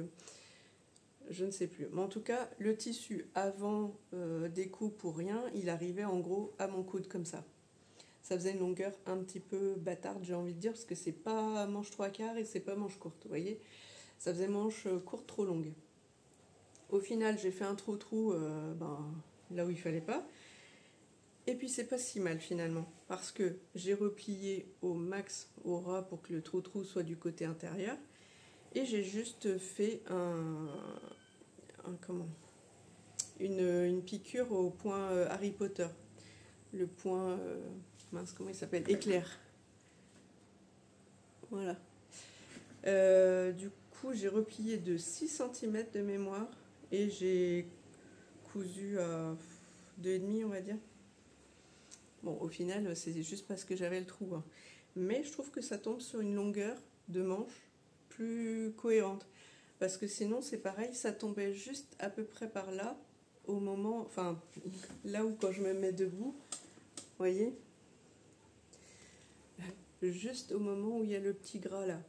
je ne sais plus. Mais en tout cas, le tissu avant découpe ou rien, il arrivait en gros à mon coude comme ça. Ça faisait une longueur un petit peu bâtarde, j'ai envie de dire, parce que c'est pas manche 3/4 et c'est pas manche courte, vous voyez. Ça faisait manche courte trop longue. Au final, j'ai fait un trou là où il fallait pas. Et puis c'est pas si mal finalement, parce que j'ai replié au max au ras pour que le trou soit du côté intérieur, et j'ai juste fait une piqûre au point Harry Potter, le point mince, comment il s'appelle, éclair. Voilà. Du coup j'ai replié de 6 cm de mémoire et j'ai cousu à 2,5 on va dire. Bon, au final, c'est juste parce que j'avais le trou. Hein. Mais je trouve que ça tombe sur une longueur de manche plus cohérente. Parce que sinon, c'est pareil, ça tombait juste à peu près par là, au moment... Enfin, là où quand je me mets debout, vous voyez, juste au moment où il y a le petit gras là.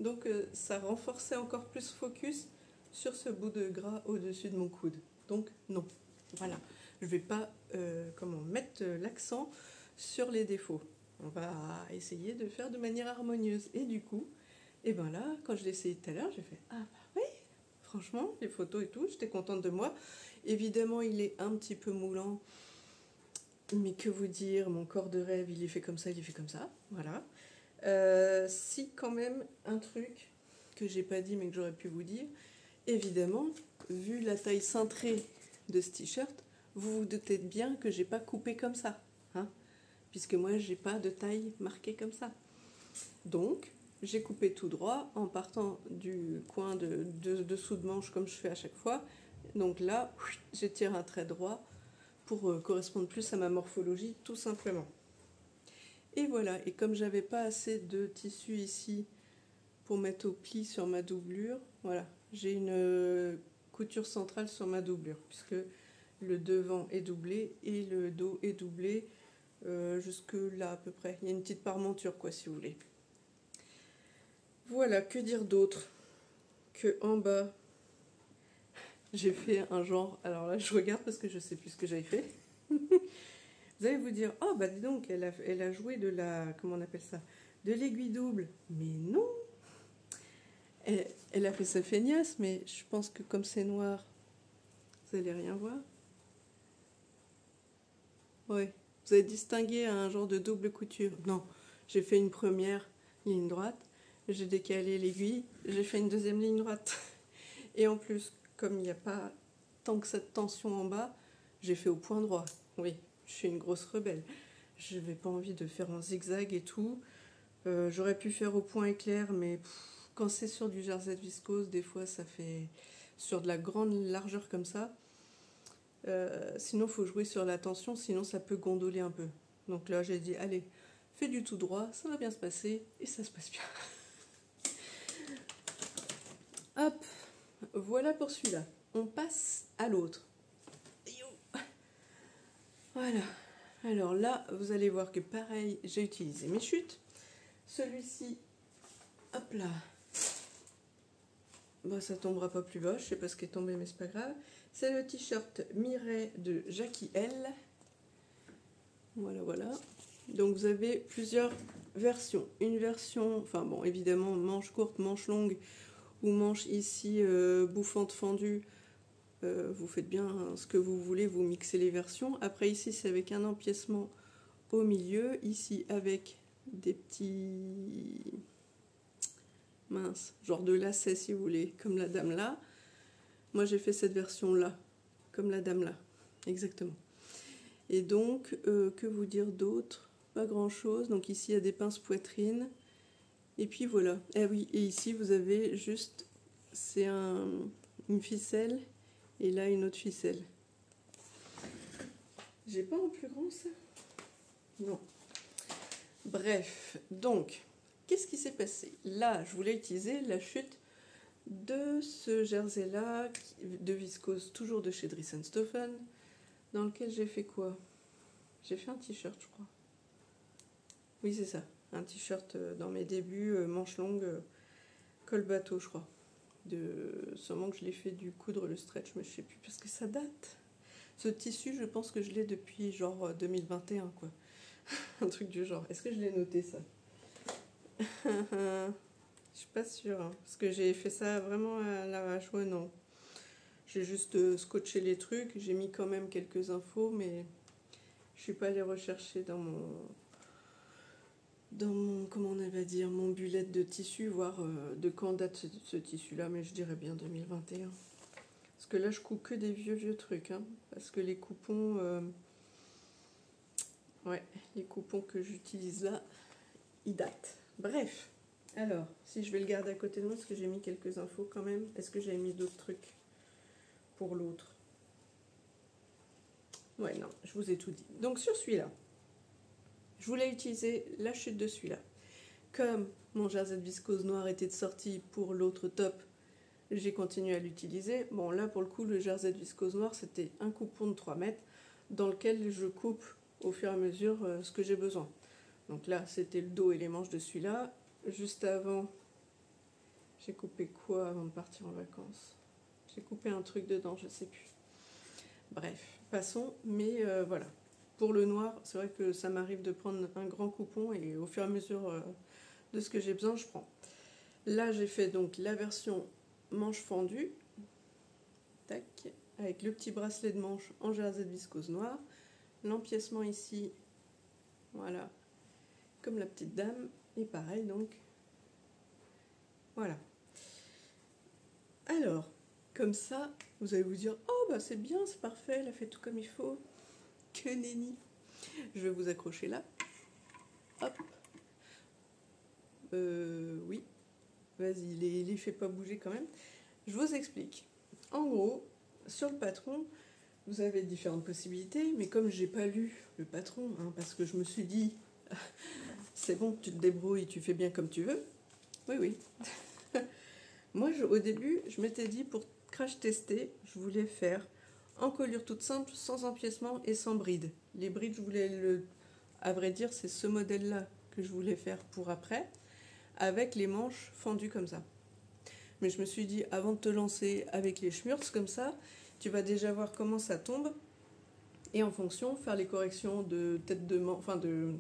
Donc, ça renforçait encore plus focus sur ce bout de gras au-dessus de mon coude. Donc, non. Voilà. Je ne vais pas mettre l'accent sur les défauts. On va essayer de faire de manière harmonieuse. Et du coup, là, quand je l'ai essayé tout à l'heure, j'ai fait « Ah bah oui, franchement, les photos et tout, j'étais contente de moi. » Évidemment, il est un petit peu moulant. Mais que vous dire, mon corps de rêve, il est fait comme ça, il est fait comme ça. Voilà. Si quand même, un truc que j'ai pas dit mais que j'aurais pu vous dire, évidemment, vu la taille cintrée de ce t-shirt, vous vous doutez bien que j'ai pas coupé comme ça, hein, puisque moi j'ai pas de taille marquée comme ça. Donc j'ai coupé tout droit en partant du coin de dessous de manche comme je fais à chaque fois. Donc là, j'étire un trait droit pour correspondre plus à ma morphologie, tout simplement. Et voilà, et comme j'avais pas assez de tissu ici pour mettre au pli sur ma doublure, voilà, j'ai une couture centrale sur ma doublure, puisque le devant est doublé et le dos est doublé jusque là à peu près. Il y a une petite parmenture quoi si vous voulez. Voilà, que dire d'autre que en bas j'ai fait un genre, alors là je regarde parce que je sais plus ce que j'avais fait. Vous allez vous dire, oh bah dis donc, elle a joué de la, comment on appelle ça, de l'aiguille double. Mais non, elle a fait sa feignasse, mais je pense que comme c'est noir, vous allez rien voir. Oui, vous avez distingué un genre de double couture. Non, j'ai fait une première ligne droite, j'ai décalé l'aiguille, j'ai fait une deuxième ligne droite. Et en plus, comme il n'y a pas tant que cette tension en bas, j'ai fait au point droit. Oui, je suis une grosse rebelle. Je n'avais pas envie de faire en zigzag et tout. J'aurais pu faire au point éclair, mais quand c'est sur du jersey viscose, des fois ça fait sur de la grande largeur comme ça. Sinon, il faut jouer sur la tension, sinon ça peut gondoler un peu. Donc là, j'ai dit, allez, fais du tout droit, ça va bien se passer, et ça se passe bien. Hop, voilà pour celui-là. On passe à l'autre. Voilà. Alors là, vous allez voir que pareil, j'ai utilisé mes chutes. Celui-ci, hop là. Bon, ça tombera pas plus bas, je sais pas ce qui est tombé, mais c'est pas grave. C'est le t-shirt Mireille de Jackie L. Voilà, voilà. Donc vous avez plusieurs versions. Une version, enfin bon, évidemment, manche courte, manche longue, ou manche ici bouffante fendue. Vous faites bien ce que vous voulez, vous mixez les versions. Après ici, c'est avec un empiècement au milieu. Ici, avec des petits... mince, genre de lacets si vous voulez, comme la dame là. Moi j'ai fait cette version là, comme la dame là, exactement. Et donc, que vous dire d'autre? Pas grand chose. Donc ici il y a des pinces poitrine. Et puis voilà. Ah oui, et ici vous avez juste, c'est une ficelle, et là une autre ficelle. J'ai pas en plus grand ça? Non. Bref, donc, qu'est-ce qui s'est passé? Là, je voulais utiliser la chute de ce jersey-là, de viscose, toujours de chez Dries & Stoffen, dans lequel j'ai fait quoi? J'ai fait un t-shirt, je crois. Oui, c'est ça. Un t-shirt dans mes débuts, manches longues, col bateau, je crois. Sûrement que je l'ai fait du coudre, le stretch, mais je sais plus, parce que ça date. Ce tissu, je pense que je l'ai depuis genre 2021, quoi. Un truc du genre. Est-ce que je l'ai noté, ça? Je suis pas sûre, hein, parce que j'ai fait ça vraiment à l'arrache. Ouais, non. J'ai juste scotché les trucs, j'ai mis quand même quelques infos, mais je suis pas allée rechercher dans mon comment on va dire, mon bullet de tissu, voir de quand date ce tissu-là, mais je dirais bien 2021. Parce que là, je coupe que des vieux trucs, hein, parce que les coupons, ouais, les coupons que j'utilise là, ils datent. Bref, alors, si je vais le garder à côté de moi, parce que j'ai mis quelques infos quand même, est-ce que j'avais mis d'autres trucs pour l'autre? Ouais, non, je vous ai tout dit. Donc sur celui-là, je voulais utiliser la chute de celui-là. Comme mon jersey de viscose noir était de sortie pour l'autre top, j'ai continué à l'utiliser. Bon, là, pour le coup, le jersey de viscose noir, c'était un coupon de 3 mètres dans lequel je coupe au fur et à mesure ce que j'ai besoin. Donc là, c'était le dos et les manches de celui-là. Juste avant, j'ai coupé quoi avant de partir en vacances? J'ai coupé un truc dedans, je sais plus. Bref, passons, mais voilà. Pour le noir, c'est vrai que ça m'arrive de prendre un grand coupon et au fur et à mesure de ce que j'ai besoin, je prends. Là, j'ai fait donc la version manche fendue, tac, avec le petit bracelet de manche en jersey de viscose noir, l'empiècement ici, voilà, comme la petite dame, et pareil donc, voilà. Alors, comme ça, vous allez vous dire, oh bah c'est bien, c'est parfait, elle a fait tout comme il faut, que nenni. Je vais vous accrocher là, hop, oui, vas-y, les fais pas bouger quand même. Je vous explique. En gros, sur le patron, vous avez différentes possibilités, mais comme j'ai pas lu le patron, hein, parce que je me suis dit, c'est bon, tu te débrouilles, tu fais bien comme tu veux. Oui, oui. Moi, au début, je m'étais dit, pour crash tester, je voulais faire encolure toute simple, sans empiècement et sans bride. Les brides, je voulais à vrai dire, c'est ce modèle-là que je voulais faire pour après, avec les manches fendues comme ça. Mais je me suis dit, avant de te lancer avec les schmurts comme ça, tu vas déjà voir comment ça tombe, et en fonction, faire les corrections de tête de enfin de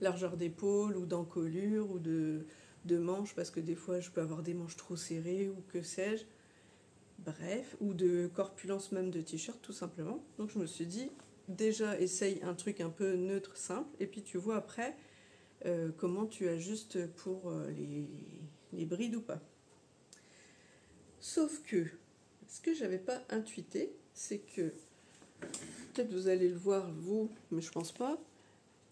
largeur d'épaule, ou d'encolure, ou de manches, parce que des fois, je peux avoir des manches trop serrées, ou que sais-je. Bref, ou de corpulence même de t-shirt, tout simplement. Donc je me suis dit, déjà, essaye un truc un peu neutre, simple, et puis tu vois après comment tu ajustes pour les brides ou pas. Sauf que, ce que j'avais pas intuité, c'est que, peut-être vous allez le voir vous, mais je pense pas,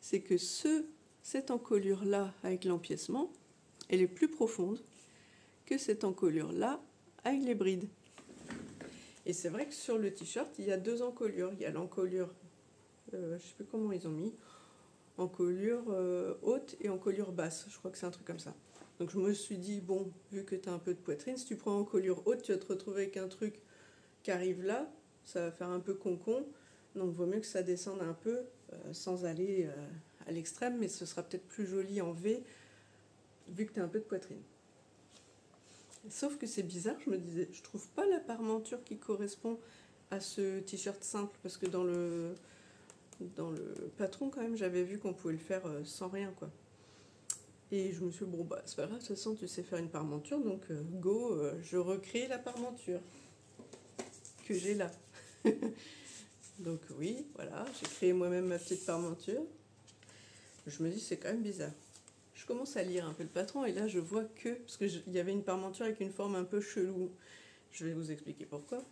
c'est que cette encolure-là avec l'empiècement, elle est plus profonde que cette encolure-là avec les brides. Et c'est vrai que sur le t-shirt, il y a deux encolures. Il y a l'encolure, je ne sais plus comment ils ont mis, encolure haute et encolure basse. Je crois que c'est un truc comme ça. Donc je me suis dit, bon, vu que tu as un peu de poitrine, si tu prends encolure haute, tu vas te retrouver avec un truc qui arrive là, ça va faire un peu concon. Donc il vaut mieux que ça descende un peu, sans aller à l'extrême, mais ce sera peut-être plus joli en V, vu que tu as un peu de poitrine. Sauf que c'est bizarre, je me disais, je trouve pas la parmenture qui correspond à ce t-shirt simple, parce que dans le patron quand même, j'avais vu qu'on pouvait le faire sans rien, quoi. Et je me suis dit, bon bah c'est pas grave, de toute façon tu sais faire une parmenture, donc go, je recrée la parmenture que j'ai là. Donc oui, voilà, j'ai créé moi-même ma petite parmenture. Je me dis, c'est quand même bizarre. Je commence à lire un peu le patron, et là je vois que, parce qu'il y avait une parmenture avec une forme un peu chelou, je vais vous expliquer pourquoi.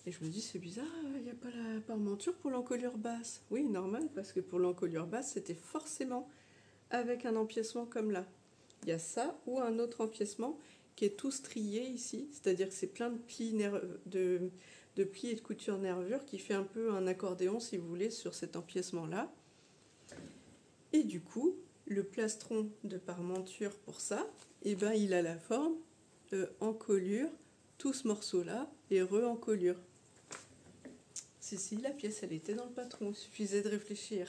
Et je me dis, c'est bizarre, il n'y a pas la parmenture pour l'encolure basse. Oui, normal, parce que pour l'encolure basse, c'était forcément avec un empiècement comme là. Il y a ça, ou un autre empiècement qui est tout strié ici, c'est-à-dire que c'est plein de plis, de plis et de coutures nervures qui fait un peu un accordéon, si vous voulez, sur cet empiècement-là. Et du coup, le plastron de parmenture pour ça, et ben, il a la forme encolure, tout ce morceau-là est re-encolure. Si, la pièce, elle était dans le patron, il suffisait de réfléchir.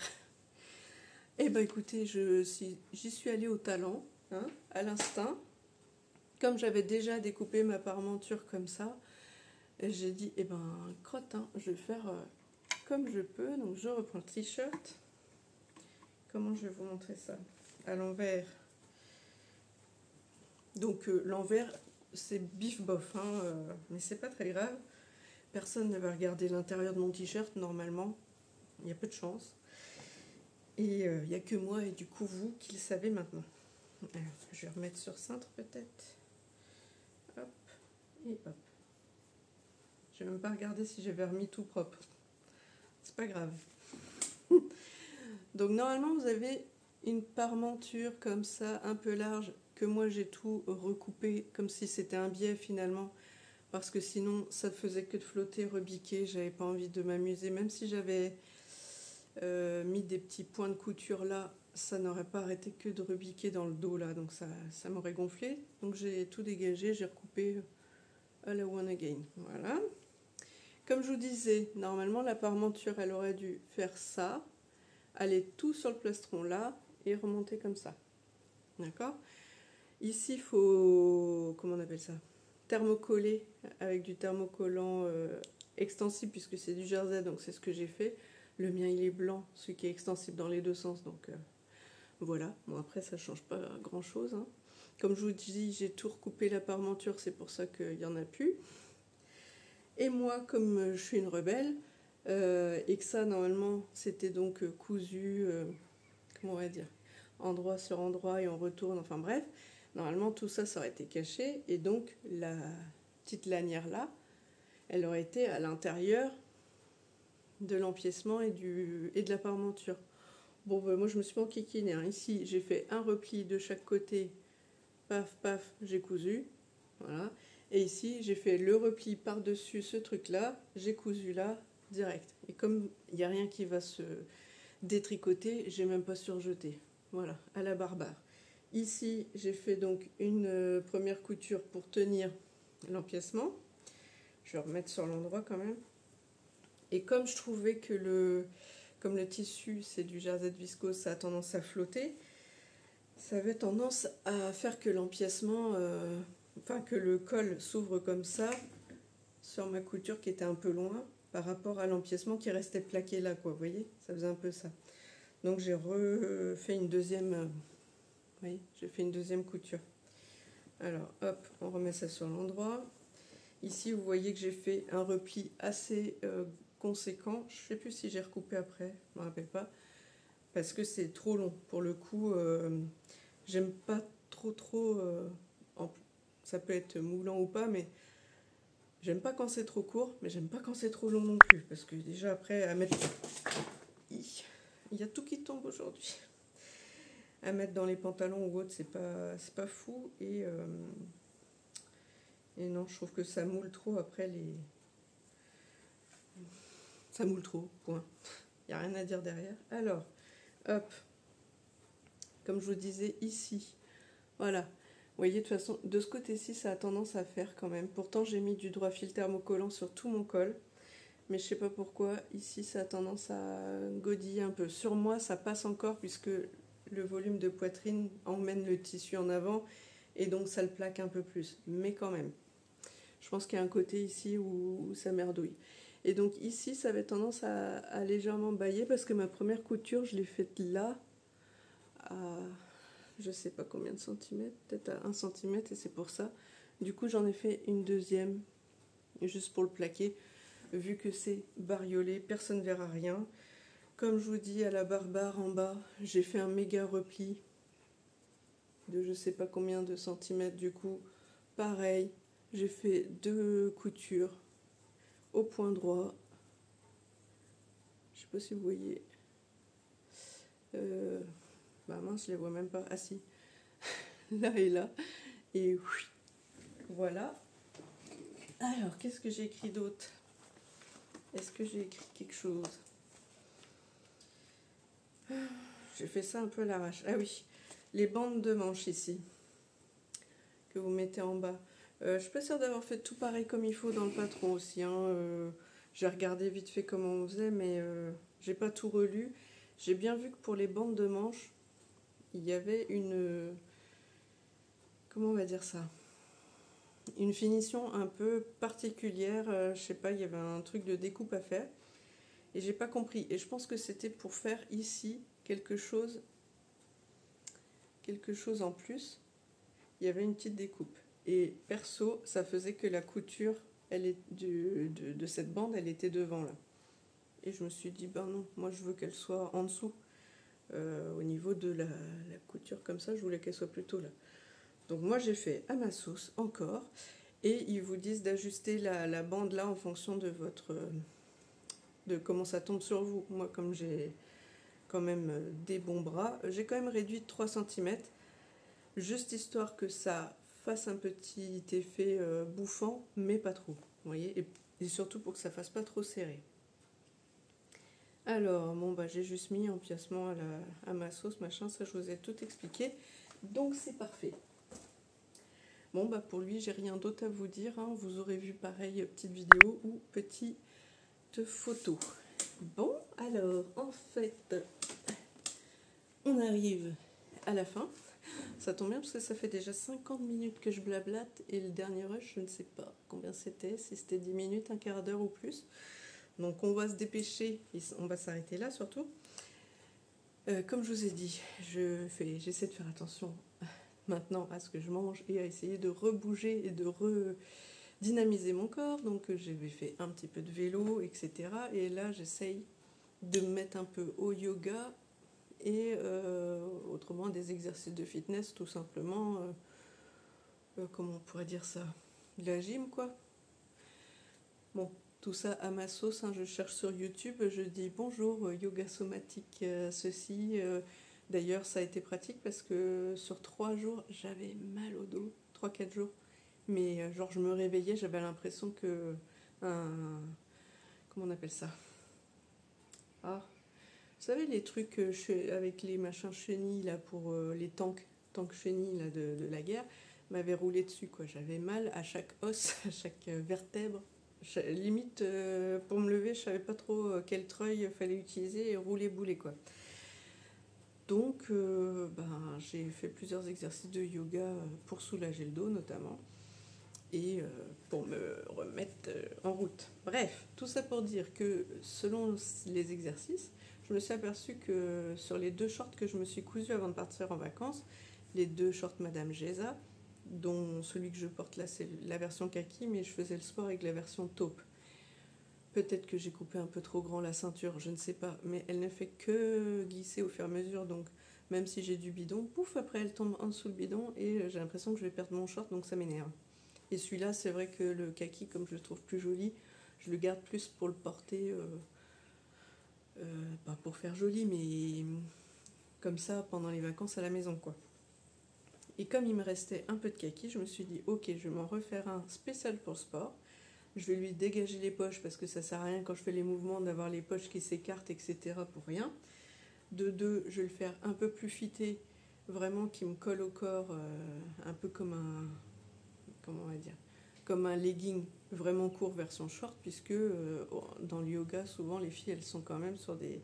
Et ben écoutez, j'y suis allée au talent, hein, à l'instinct. Comme j'avais déjà découpé ma parmenture comme ça, j'ai dit, eh ben, crotte, hein, je vais faire comme je peux. Donc je reprends le t-shirt. Comment je vais vous montrer ça? À l'envers. Donc l'envers, c'est bif bof, hein, mais c'est pas très grave. Personne ne va regarder l'intérieur de mon t-shirt normalement. Il y a peu de chance. Et il n'y a que moi et du coup vous qui le savez maintenant. Alors, je vais remettre sur cintre peut-être. Hop et hop. Je vais même pas regarder si j'avais remis tout propre. C'est pas grave. Donc normalement vous avez une parmenture comme ça, un peu large, que moi j'ai tout recoupé comme si c'était un biais finalement. Parce que sinon ça ne faisait que de flotter, rebiquer, j'avais pas envie de m'amuser. Même si j'avais mis des petits points de couture là, ça n'aurait pas arrêté que de rebiquer dans le dos là, donc ça m'aurait gonflé. Donc j'ai tout dégagé, j'ai recoupé à la one again. Voilà. Comme je vous disais, normalement la parmenture elle aurait dû faire ça, aller tout sur le plastron là et remonter comme ça. D'accord? Ici il faut, comment on appelle ça? Thermocoller avec du thermocollant extensible puisque c'est du jersey, donc c'est ce que j'ai fait. Le mien il est blanc, celui qui est extensible dans les deux sens, donc voilà. Bon après ça change pas grand chose, hein. Comme je vous dis, j'ai tout recoupé la parmenture, c'est pour ça qu'il y en a plus. Et moi, comme je suis une rebelle, et que ça normalement c'était donc cousu, comment on va dire, endroit sur endroit et on retourne, enfin bref, normalement tout ça, ça aurait été caché et donc la petite lanière là, elle aurait été à l'intérieur de l'empiècement et de la parmenture. Bon, ben, moi je me suis pas enquiquinée, hein. Ici j'ai fait un repli de chaque côté, paf paf, j'ai cousu, voilà. Et ici j'ai fait le repli par dessus ce truc là, j'ai cousu là direct. Et comme il n'y a rien qui va se détricoter, j'ai même pas surjeté, voilà, à la barbare. Ici j'ai fait donc une première couture pour tenir l'empiècement. Je vais remettre sur l'endroit quand même. Et comme je trouvais que comme le tissu c'est du jersey de viscose, ça a tendance à flotter, ça avait tendance à faire que l'empiècement, enfin que le col s'ouvre comme ça sur ma couture qui était un peu loin par rapport à l'empiècement qui restait plaqué là, quoi. Vous voyez, ça faisait un peu ça. Donc j'ai refait une deuxième, vous voyez, j'ai fait une deuxième couture. Alors hop, on remet ça sur l'endroit. Ici vous voyez que j'ai fait un repli assez conséquent. Je ne sais plus si j'ai recoupé après, je ne me rappelle pas, parce que c'est trop long. Pour le coup, j'aime pas trop, ça peut être moulant ou pas, mais j'aime pas quand c'est trop court, mais j'aime pas quand c'est trop long non plus, parce que déjà après, à mettre... Il y a tout qui tombe aujourd'hui. À mettre dans les pantalons ou autre, c'est pas fou, et non, je trouve que ça moule trop après les... Ça moule trop, point. Il n'y a rien à dire derrière. Alors, hop, comme je vous disais ici, voilà. Vous voyez, de toute façon, de ce côté-ci, ça a tendance à faire quand même. Pourtant, j'ai mis du droit fil thermocollant sur tout mon col. Mais je sais pas pourquoi, ici, ça a tendance à godiller un peu. Sur moi, ça passe encore puisque le volume de poitrine emmène le tissu en avant. Et donc, ça le plaque un peu plus. Mais quand même, je pense qu'il y a un côté ici où ça merdouille. Et donc ici, ça avait tendance à légèrement bailler parce que ma première couture, je l'ai faite là, à je sais pas combien de centimètres, peut-être à 1 centimètre, et c'est pour ça. Du coup, j'en ai fait une deuxième, juste pour le plaquer. Vu que c'est bariolé, personne ne verra rien. Comme je vous dis, à la barbare en bas, j'ai fait un méga repli de je sais pas combien de centimètres. Du coup, pareil, j'ai fait 2 coutures au point droit. Je sais pas si vous voyez. Bah mince, je les vois même pas. Ah si, là et là. Et oui, voilà. Alors, qu'est-ce que j'ai écrit d'autre? Est-ce que j'ai écrit quelque chose? Je j'ai fait ça un peu à l'arrache. Ah oui, les bandes de manches ici, que vous mettez en bas. Je suis pas sûre d'avoir fait tout pareil comme il faut dans le patron aussi. Hein. J'ai regardé vite fait comment on faisait, mais j'ai pas tout relu. J'ai bien vu que pour les bandes de manches, il y avait une... comment on va dire ça? Une finition un peu particulière. Je sais pas, il y avait un truc de découpe à faire. Et j'ai pas compris. Et je pense que c'était pour faire ici quelque chose en plus. Il y avait une petite découpe. Et perso, ça faisait que la couture de cette bande, elle était devant là. Et je me suis dit, ben non, moi je veux qu'elle soit en dessous. Au niveau de la couture comme ça, je voulais qu'elle soit plutôt là. Donc moi j'ai fait à ma sauce encore. Et ils vous disent d'ajuster la bande là en fonction de de comment ça tombe sur vous. Moi comme j'ai quand même des bons bras, j'ai quand même réduit de 3 cm. Juste histoire que ça fasse un petit effet bouffant, mais pas trop. Vous voyez, et surtout pour que ça fasse pas trop serré. Alors, bon, bah, j'ai juste mis empiècement à ma sauce, machin, ça je vous ai tout expliqué. Donc c'est parfait. Bon, bah pour lui, j'ai rien d'autre à vous dire. Hein. Vous aurez vu pareil, petite vidéo ou petite photo. Bon, alors, en fait, on arrive à la fin. Ça tombe bien parce que ça fait déjà 50 minutes que je blablate et le dernier rush, je ne sais pas combien c'était, si c'était 10 minutes, un quart d'heure ou plus. Donc on va se dépêcher, et on va s'arrêter là surtout. Comme je vous ai dit, j'essaie de faire attention maintenant à ce que je mange et à essayer de rebouger et de redynamiser mon corps. Donc j'ai fait un petit peu de vélo, etc. Et là j'essaye de me mettre un peu au yoga et autrement des exercices de fitness tout simplement. Comment on pourrait dire ça? De la gym quoi. Bon. Tout ça à ma sauce, hein, je cherche sur YouTube, je dis bonjour, yoga somatique, ceci. D'ailleurs, ça a été pratique parce que sur 3 jours, j'avais mal au dos, 3-4 jours. Mais genre, je me réveillais, j'avais l'impression que... comment on appelle ça? Ah, vous savez, les trucs avec les machins chenilles, là, pour les tanks chenilles là, de la guerre, m'avaient roulé dessus, quoi. J'avais mal à chaque os, à chaque vertèbre. Limite, pour me lever, je savais pas trop quel treuil fallait utiliser et rouler boulet quoi. Donc, j'ai fait plusieurs exercices de yoga pour soulager le dos notamment et pour me remettre en route. Bref, tout ça pour dire que selon les exercices, je me suis aperçue que sur les 2 shorts que je me suis cousu avant de partir en vacances, les 2 shorts Madame Geza, dont celui que je porte là c'est la version kaki, mais je faisais le sport avec la version taupe. Peut-être que j'ai coupé un peu trop grand la ceinture, je ne sais pas, mais elle ne fait que glisser au fur et à mesure, donc même si j'ai du bidon, pouf, après elle tombe en dessous le bidon et j'ai l'impression que je vais perdre mon short, donc ça m'énerve. Et celui-là, c'est vrai que le kaki, comme je le trouve plus joli, je le garde plus pour le porter, pas pour faire joli, mais comme ça pendant les vacances à la maison, quoi. Et comme il me restait un peu de kaki, je me suis dit, ok, je vais m'en refaire un spécial pour le sport. Je vais lui dégager les poches parce que ça sert à rien quand je fais les mouvements d'avoir les poches qui s'écartent, etc. pour rien. De 2, je vais le faire un peu plus fité, vraiment qui me colle au corps, un peu comme un... comment on va dire? Comme un legging vraiment court version short, puisque dans le yoga, souvent les filles, elles sont quand même sur des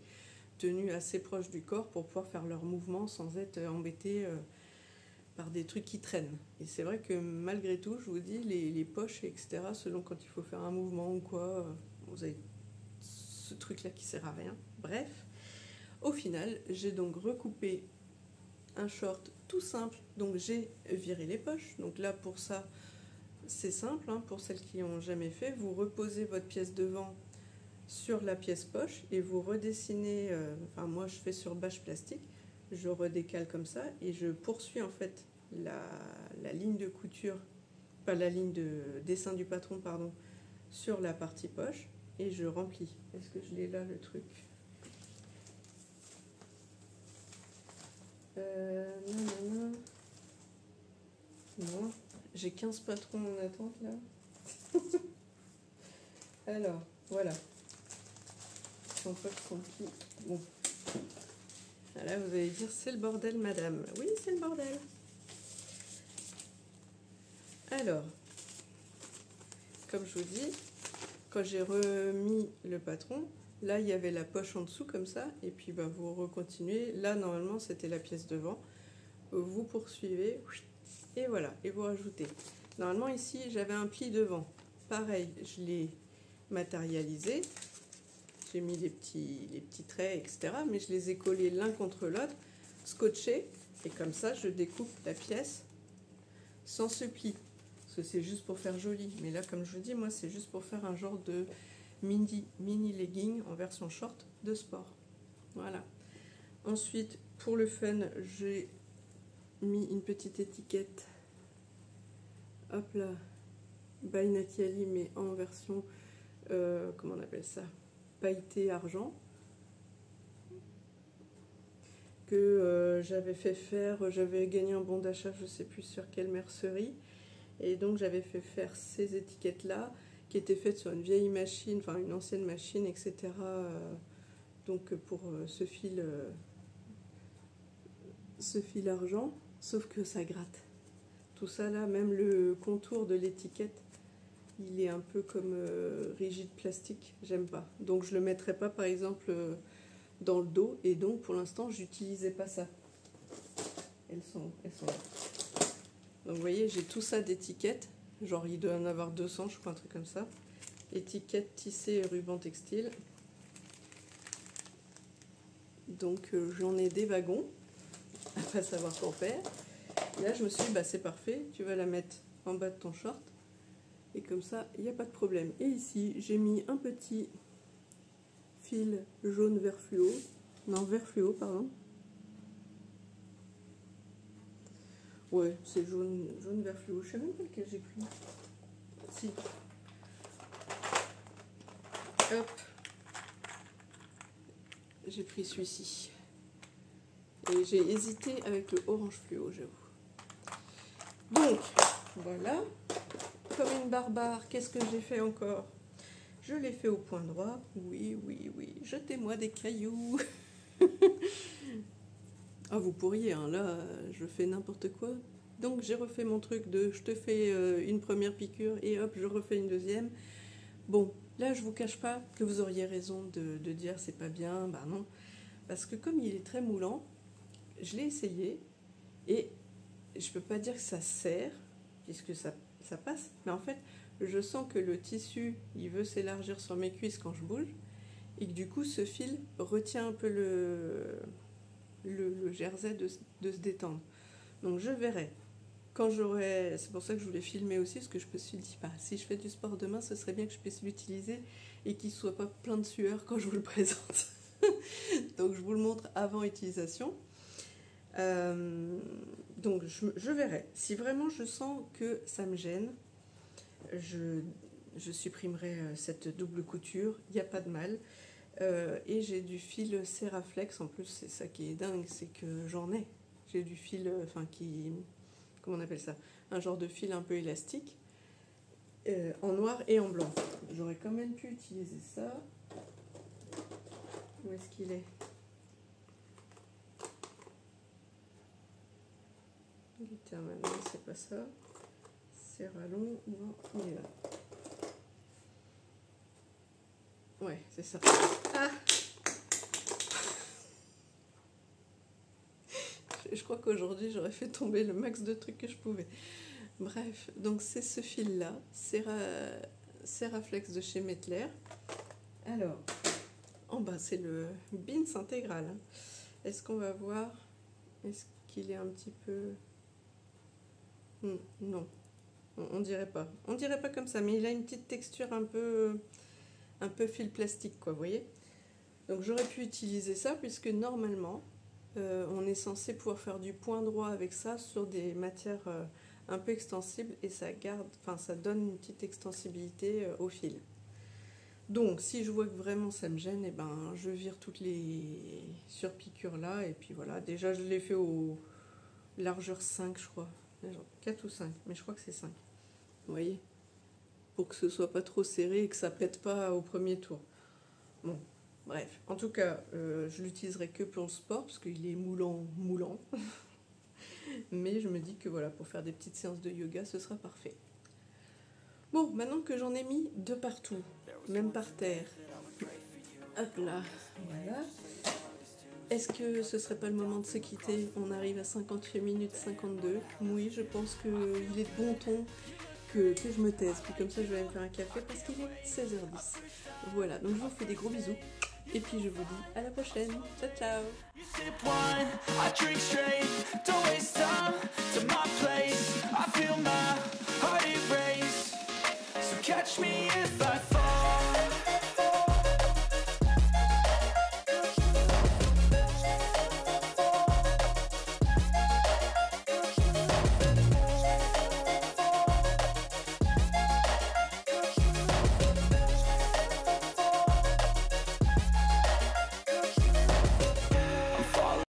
tenues assez proches du corps pour pouvoir faire leurs mouvements sans être embêtées par des trucs qui traînent. Et c'est vrai que malgré tout, je vous dis, les poches, etc., selon quand il faut faire un mouvement ou quoi, vous avez ce truc-là qui sert à rien. Bref, au final, j'ai donc recoupé un short tout simple, donc j'ai viré les poches. Donc là, pour ça, c'est simple, hein, pour celles qui n'ont jamais fait, vous reposez votre pièce devant sur la pièce poche et vous redessinez, enfin moi je fais sur bâche plastique, je redécale comme ça et je poursuis en fait la ligne de couture, pas la ligne de dessin du patron, pardon, sur la partie poche et je remplis. Est-ce que je l'ai là le truc? Non, j'ai 15 patrons en attente là. Alors, voilà. En fait, sont petits. Bon. Là, vous allez dire, c'est le bordel, madame. Oui, c'est le bordel. Alors, comme je vous dis, quand j'ai remis le patron, là, il y avait la poche en dessous, comme ça. Et puis, bah, vous recontinuez. Là, normalement, c'était la pièce devant. Vous poursuivez. Et voilà, et vous rajoutez. Normalement, ici, j'avais un pli devant. Pareil, je l'ai matérialisé. J'ai mis les petits traits, etc. Mais je les ai collés l'un contre l'autre, scotchés. Et comme ça, je découpe la pièce sans ce pli. Parce que c'est juste pour faire joli. Mais là, comme je vous dis, moi, c'est juste pour faire un genre de mini legging en version short de sport. Voilà. Ensuite, pour le fun, j'ai mis une petite étiquette. Hop là. By Nati Ali, mais en version, comment on appelle ça, pailleté argent, que j'avais fait faire, j'avais gagné un bon d'achat, je ne sais plus sur quelle mercerie, et donc j'avais fait faire ces étiquettes là qui étaient faites sur une vieille machine, enfin une ancienne machine, etc. Donc pour ce fil argent, sauf que ça gratte. Tout ça là, même le contour de l'étiquette, il est un peu comme rigide plastique, j'aime pas. Donc je le mettrai pas par exemple dans le dos, et donc pour l'instant j'utilisais pas ça. Elles sont là. Donc vous voyez, j'ai tout ça d'étiquettes, genre il doit en avoir 200, je crois, un truc comme ça. Étiquettes tissées et ruban textile. Donc j'en ai des wagons, à pas savoir qu'en faire. Et là je me suis dit, bah c'est parfait, tu vas la mettre en bas de ton short. Et comme ça, il n'y a pas de problème. Et ici, j'ai mis un petit fil jaune vert fluo. Non, vert fluo, pardon. Ouais, c'est jaune vert fluo. Je ne sais même pas lequel j'ai pris. Si. Hop. J'ai pris celui-ci. Et j'ai hésité avec le orange fluo, j'avoue. Donc, voilà. Comme une barbare, qu'est-ce que j'ai fait encore? Je l'ai fait au point droit. Oui, oui, oui. Jetez-moi des cailloux. Ah, vous pourriez, hein, là, je fais n'importe quoi. Donc, j'ai refait mon truc de je te fais une première piqûre et hop, je refais une deuxième. Bon, là, je vous cache pas que vous auriez raison de dire c'est pas bien. Bah non. Parce que comme il est très moulant, je l'ai essayé et je peux pas dire que ça serre, puisque ça passe. Mais en fait, je sens que le tissu, il veut s'élargir sur mes cuisses quand je bouge. Et que du coup, ce fil retient un peu le jersey de se détendre. Donc je verrai. Quand j'aurai... C'est pour ça que je voulais filmer aussi, parce que je me suis dit, bah, si je fais du sport demain, ce serait bien que je puisse l'utiliser et qu'il ne soit pas plein de sueur quand je vous le présente. Donc je vous le montre avant utilisation. Donc je verrai. Si vraiment je sens que ça me gêne, je supprimerai cette double couture, il n'y a pas de mal. Et j'ai du fil Seraflex, en plus c'est ça qui est dingue, c'est que j'en ai. J'ai du fil, enfin qui... Comment on appelle ça? Un genre de fil un peu élastique, en noir et en blanc. J'aurais quand même pu utiliser ça. Où est-ce qu'il est? Maintenant, c'est pas ça. Serralon, non, il est là. Ouais, c'est ça. Ah, je crois qu'aujourd'hui, j'aurais fait tomber le max de trucs que je pouvais. Bref, donc c'est ce fil-là, Seraflex de chez Mettler. Alors, en bas, c'est le Bins intégral. Est-ce qu'on va voir? Est-ce qu'il est un petit peu... Non, on dirait pas. On dirait pas comme ça, mais il a une petite texture un peu fil plastique, quoi, vous voyez? Donc j'aurais pu utiliser ça, puisque normalement, on est censé pouvoir faire du point droit avec ça sur des matières un peu extensibles, et ça garde, enfin ça donne une petite extensibilité au fil. Donc si je vois que vraiment ça me gêne, et ben je vire toutes les surpiqûres là, et puis voilà. Déjà je l'ai fait au largeur 5, je crois, 4 ou 5, mais je crois que c'est 5. Vous voyez, pour que ce soit pas trop serré et que ça pète pas au premier tour. Bon, Bref, en tout cas, je l'utiliserai que pour le sport parce qu'il est moulant. Mais je me dis que voilà, pour faire des petites séances de yoga, ce sera parfait. Bon, maintenant que j'en ai mis de partout, même par terre, hop là, voilà. Est-ce que ce serait pas le moment de se quitter? On arrive à 58 minutes 52. Oui, je pense qu'il est de bon ton que je me taise. Puis comme ça, je vais aller me faire un café parce qu'il est 16h10. Voilà, donc je vous fais des gros bisous. Et puis je vous dis à la prochaine. Ciao, ciao!